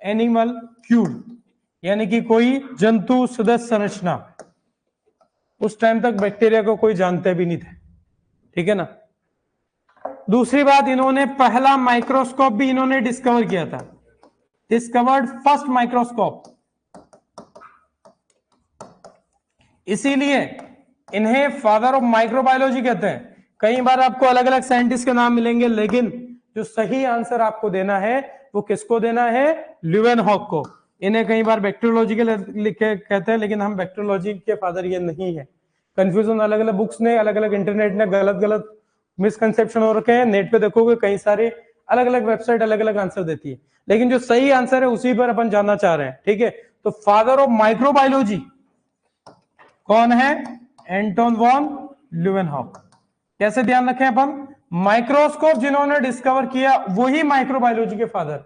A: एनिमलक्यूल। यानी कि कोई जंतु सदस्य संरचना। उस टाइम तक बैक्टीरिया को कोई जानते भी नहीं थे, ठीक है ना। दूसरी बात, इन्होंने पहला माइक्रोस्कोप भी इन्होंने डिस्कवर किया था, डिस्कवर्ड फर्स्ट माइक्रोस्कोप। इसीलिए इन्हें फादर ऑफ माइक्रोबायोलॉजी कहते हैं। कई बार आपको अलग अलग साइंटिस्ट के नाम मिलेंगे, लेकिन जो सही आंसर आपको देना है वो किसको देना है? ल्यूवेनहॉक को। इन्हें कई बार बैक्टीरियोलॉजी के लिखे कहते हैं, लेकिन हम बैक्टीरियोलॉजी के फादर ये नहीं है। कंफ्यूजन अलग अलग बुक्स ने, अलग अलग इंटरनेट ने गलत गलत मिसकंसेप्शन हो रखे हैं। नेट पे देखोगे कई सारे अलग अलग वेबसाइट अलग अलग आंसर देती है, लेकिन जो सही आंसर है उसी पर अपन जानना चाह रहे हैं, ठीक है। तो फादर ऑफ माइक्रोबायोलॉजी कौन है? Anton von Leeuwenhoek. कैसे ध्यान रखें अपन? माइक्रोस्कोप जिन्होंने डिस्कवर किया वही माइक्रोबायोलॉजी के फादर,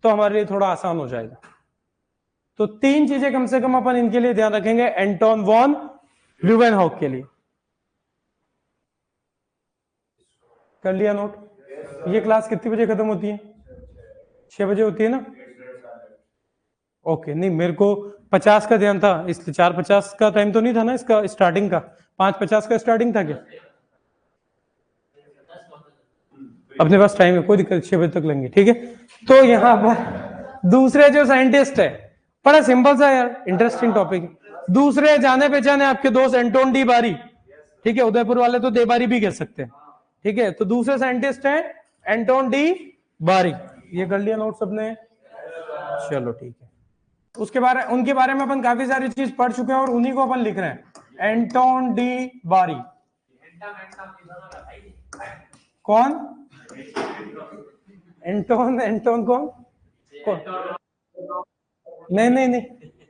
A: तो हमारे लिए थोड़ा आसान हो जाएगा। तो तीन चीजें कम से कम अपन इनके लिए ध्यान रखेंगे एंटोन वॉन ल्यूवेनहॉक के लिए। कर लिया नोट? ये क्लास कितनी बजे खत्म होती है? 6 बजे होती है ना? ओके, नहीं मेरे को 50 का ध्यान था, इसलिए 4:50 का टाइम तो नहीं था ना इसका स्टार्टिंग का? 5:50 का स्टार्टिंग था क्या? अपने पास टाइम है, कोई दिक्कत, 6 बजे तक लेंगे, ठीक है। तो यहाँ पर दूसरे जो साइंटिस्ट है, बड़ा सिंपल सा यार, इंटरेस्टिंग टॉपिक। दूसरे जाने पहचाने आपके दोस्त एंटोन डी बारी, ठीक है, उदयपुर वाले तो दे बारी भी कह सकते हैं, ठीक है। तो दूसरे साइंटिस्ट हैं एंटोन डी बारी। ये कर लिया नोट सबने? चलो ठीक है। उसके बारे उनके बारे में अपन काफी सारी चीज पढ़ चुके हैं और उन्हीं को अपन लिख रहे हैं, एंटोन डी बारी। कौन? एंटोन एंटोन कौन? कौन? नहीं नहीं नहीं,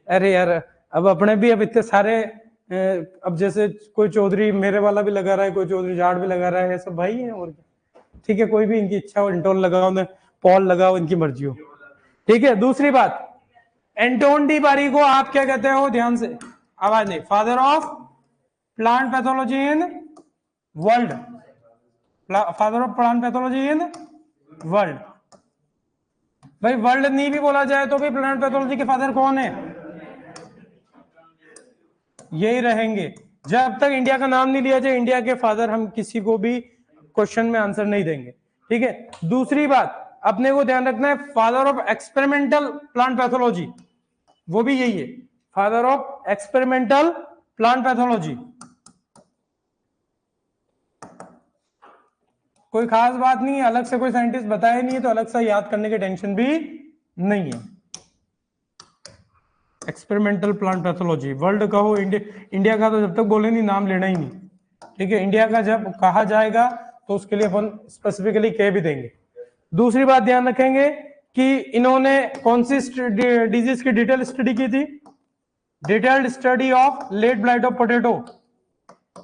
A: अरे यार, अब अपने भी अब इतने सारे अब जैसे कोई चौधरी मेरे वाला भी लगा रहा है, कोई चौधरी जाट भी लगा रहा है, सब भाई है और क्या, ठीक है। कोई भी इनकी इच्छा हो, एंटोन लगाओ ना पॉल लगाओ, इनकी मर्जी हो, ठीक है। दूसरी बात, एंटोन डी बारी को आप क्या कहते हो? ध्यान से, आवाज नहीं। Father of plant pathology in world, father of plant pathology in world. भाई वर्ल्ड नहीं भी बोला जाए तो भी प्लांट पैथोलॉजी के फादर कौन है? यही रहेंगे। जब तक इंडिया का नाम नहीं लिया जाए, इंडिया के फादर हम किसी को भी क्वेश्चन में आंसर नहीं देंगे, ठीक है। दूसरी बात अपने को ध्यान रखना है, father of experimental plant pathology, वो भी यही है, father of experimental plant pathology. कोई खास बात नहीं है, अलग से कोई साइंटिस्ट बताया नहीं है, तो अलग से याद करने की टेंशन भी नहीं है। एक्सपेरिमेंटल प्लांट पैथोलॉजी, वर्ल्ड का हो, इंडिया का तो जब तक बोले नहीं नाम लेना ही नहीं, ठीक है। इंडिया का जब कहा जाएगा तो उसके लिए अपन स्पेसिफिकली कह भी देंगे। दूसरी बात ध्यान रखेंगे कि इन्होंने कौन सी डिजीज की डिटेल स्टडी की थी? Detailed study of late blight of potato,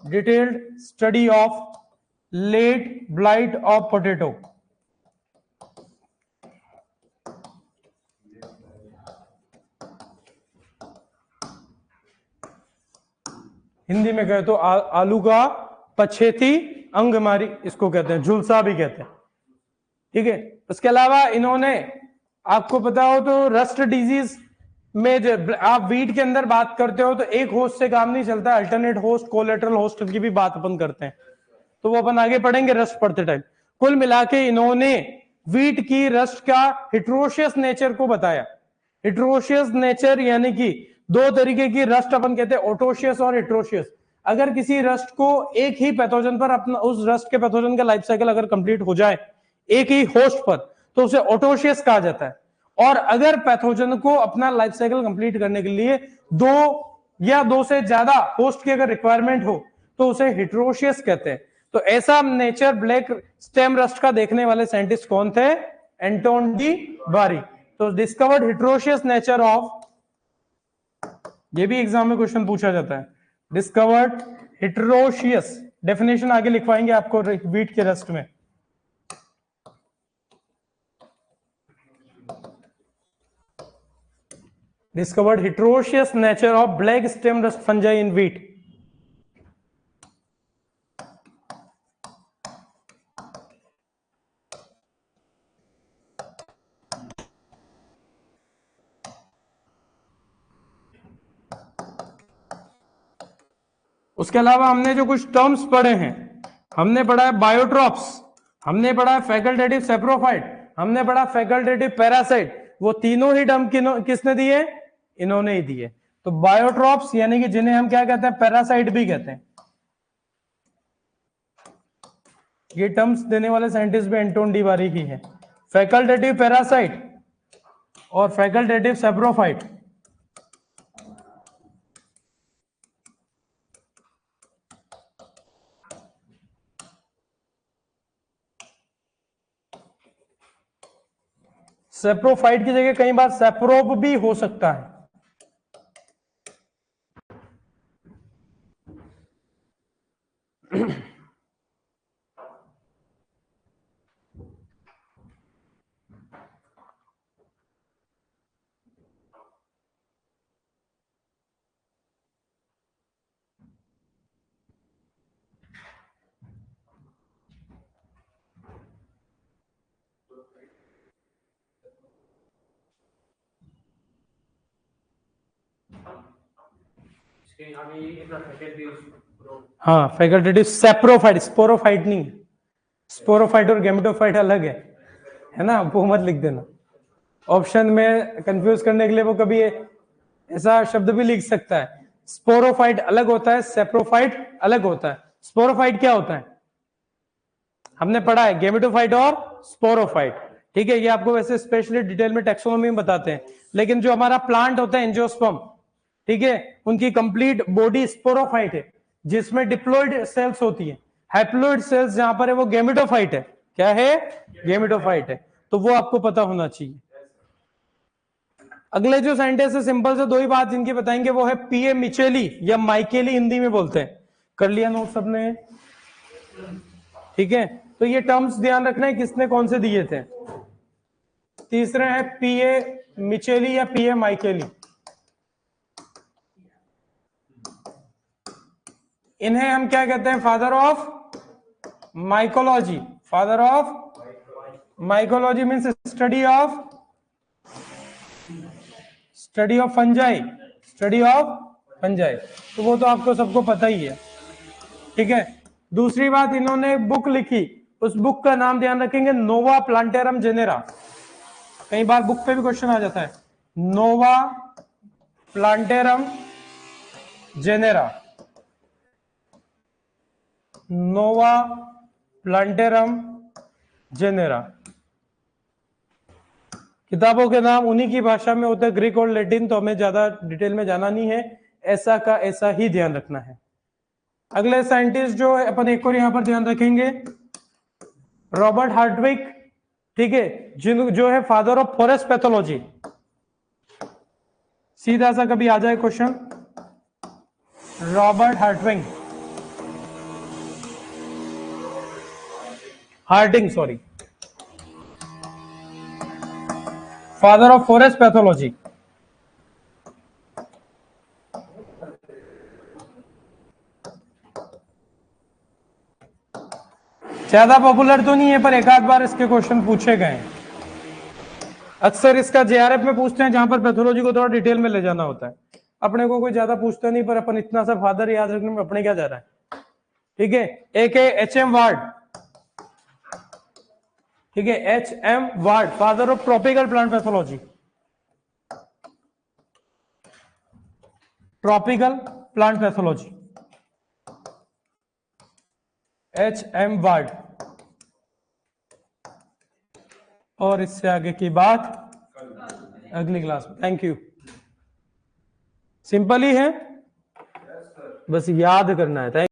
A: detailed study of late blight of potato. Hindi में कहे तो आलू का पछेती अंगमारी इसको कहते हैं, झुलसा भी कहते हैं, ठीक है। उसके अलावा इन्होंने, आपको पता हो तो रस्ट डिजीज में जब आप वीट के अंदर बात करते हो तो एक होस्ट से काम नहीं चलता, अल्टरनेट होस्ट, कोलेटरल होस्ट की भी बात अपन करते हैं, तो वो अपन आगे पढ़ेंगे रस्ट पढ़ते टाइम। कुल मिला के इन्होंने वीट की रस्ट का हिट्रोशियस नेचर को बताया। हिट्रोशियस नेचर यानी कि दो तरीके की रस्ट अपन कहते हैं, ओटोशियस और हिट्रोशियस। अगर किसी रस्ट को एक ही पैथोजन पर अपना, उस रस्ट के पैथोजन का लाइफ साइकिल अगर कंप्लीट हो जाए एक ही होस्ट पर, तो उसे ओटोशियस कहा जाता है। और अगर पैथोजन को अपना लाइफ साइकिल कंप्लीट करने के लिए दो या दो से ज्यादा होस्ट की अगर रिक्वायरमेंट हो तो उसे हिट्रोशियस कहते हैं। तो ऐसा नेचर ब्लैक स्टेम रस्ट का देखने वाले साइंटिस्ट कौन थे? एंटोन डी बारी। तो डिस्कवर्ड हिट्रोशियस नेचर ऑफ, ये भी एग्जाम में क्वेश्चन पूछा जाता है, डिस्कवर्ड हिट्रोशियस, डेफिनेशन आगे लिखवाएंगे आपको वीट के रस्ट में। Discovered heterogeneous nature of black stem rust fungi in wheat. उसके अलावा हमने जो कुछ टर्म्स पढ़े हैं, हमने पढ़ा है बायोट्रॉप्स, हमने पढ़ा है फैकल्टेटिव सेप्रोफाइट, हमने पढ़ा फैकल्टेटिव पैरासाइट। वो तीनों ही टर्म किसने दिए? इन्होंने ही दिए। तो बायोट्रॉप्स यानी कि जिन्हें हम क्या कहते हैं, पैरासाइट भी कहते हैं। ये टर्म्स देने वाले साइंटिस्ट भी एंटोन डी बारी ही है। फैकल्टेटिव पैरासाइट और फैकल्टेटिव सेप्रोफाइट। सेप्रोफाइट की जगह कई बार सेप्रोप भी हो सकता है। हाँ, फैकल्टेटिव सेप्रोफाइट, स्पोरोफाइट नहीं। स्पोरोफाइट और गैमेटोफाइट अलग है ना, वो मत लिख देना ऑप्शन में कंफ्यूज करने के लिए। वो कभी ऐसा शब्द भी लिख सकता है। स्पोरोफाइट अलग होता है, सेप्रोफाइट अलग होता है। स्पोरोफाइट क्या होता है हमने पढ़ा है, गैमेटोफाइट और स्पोरोफाइट। ठीक है, ये आपको वैसे स्पेशली डिटेल में टैक्सोनॉमी में बताते हैं। लेकिन जो हमारा प्लांट होता है एंजियोस्पर्म, ठीक है, उनकी कंप्लीट बॉडी स्पोरोफाइट है, जिसमें डिप्लॉइड सेल्स होती है। हैप्लॉइड सेल्स जहां पर है वो गैमेटोफाइट है। क्या है? गैमेटोफाइट है। तो वो आपको पता होना चाहिए। अगले जो साइंटिस्ट है, सिंपल से दो ही बात जिनकी बताएंगे, वो है पीए मिचेली या माइकेली, हिंदी में बोलते हैं। कर लिया नोट सबने? ठीक है, तो ये टर्म्स ध्यान रखना है किसने कौन से दिए थे। तीसरे है पीए मिचेली या पीए माइकेली। इन्हें हम क्या कहते हैं? Father of mycology. Father of mycology means study of fungi. Study of fungi, तो वो तो आपको सबको पता ही है। ठीक है, दूसरी बात, इन्होंने बुक लिखी, उस बुक का नाम ध्यान रखेंगे, नोवा प्लांटेरम जेनेरा। कई बार बुक पे भी क्वेश्चन आ जाता है, नोवा प्लांटेरम जेनेरा। नोवा प्लांटेरम जेनेरा। किताबों के नाम उन्हीं की भाषा में होते हैं, ग्रीक और लैटिन, तो हमें ज्यादा डिटेल में जाना नहीं है, ऐसा का ऐसा ही ध्यान रखना है। अगले साइंटिस्ट जो है अपन एक और यहां पर ध्यान रखेंगे, रॉबर्ट हार्टविक। ठीक है, जो है फादर ऑफ फॉरेस्ट पैथोलॉजी। सीधा सा कभी आ जाए question, Robert Hartig sorry, father of forest pathology. ज्यादा पॉपुलर तो नहीं है, पर एक आध बार इसके क्वेश्चन पूछे गए हैं। अक्सर इसका जेआरएफ में पूछते हैं, जहां पर पैथोलॉजी को थोड़ा डिटेल में ले जाना होता है। अपने को कोई ज्यादा पूछता नहीं, पर अपन इतना सा फादर याद रखने में अपने क्या जा रहा है। ठीक है, एक है एच.एम. वार्ड। ठीक है, HM. Ward, father of tropical plant pathology. Tropical plant pathology, HM. Ward. और इससे आगे की बात अगली क्लास में। Thank you. सिंपल ही है, बस याद करना है।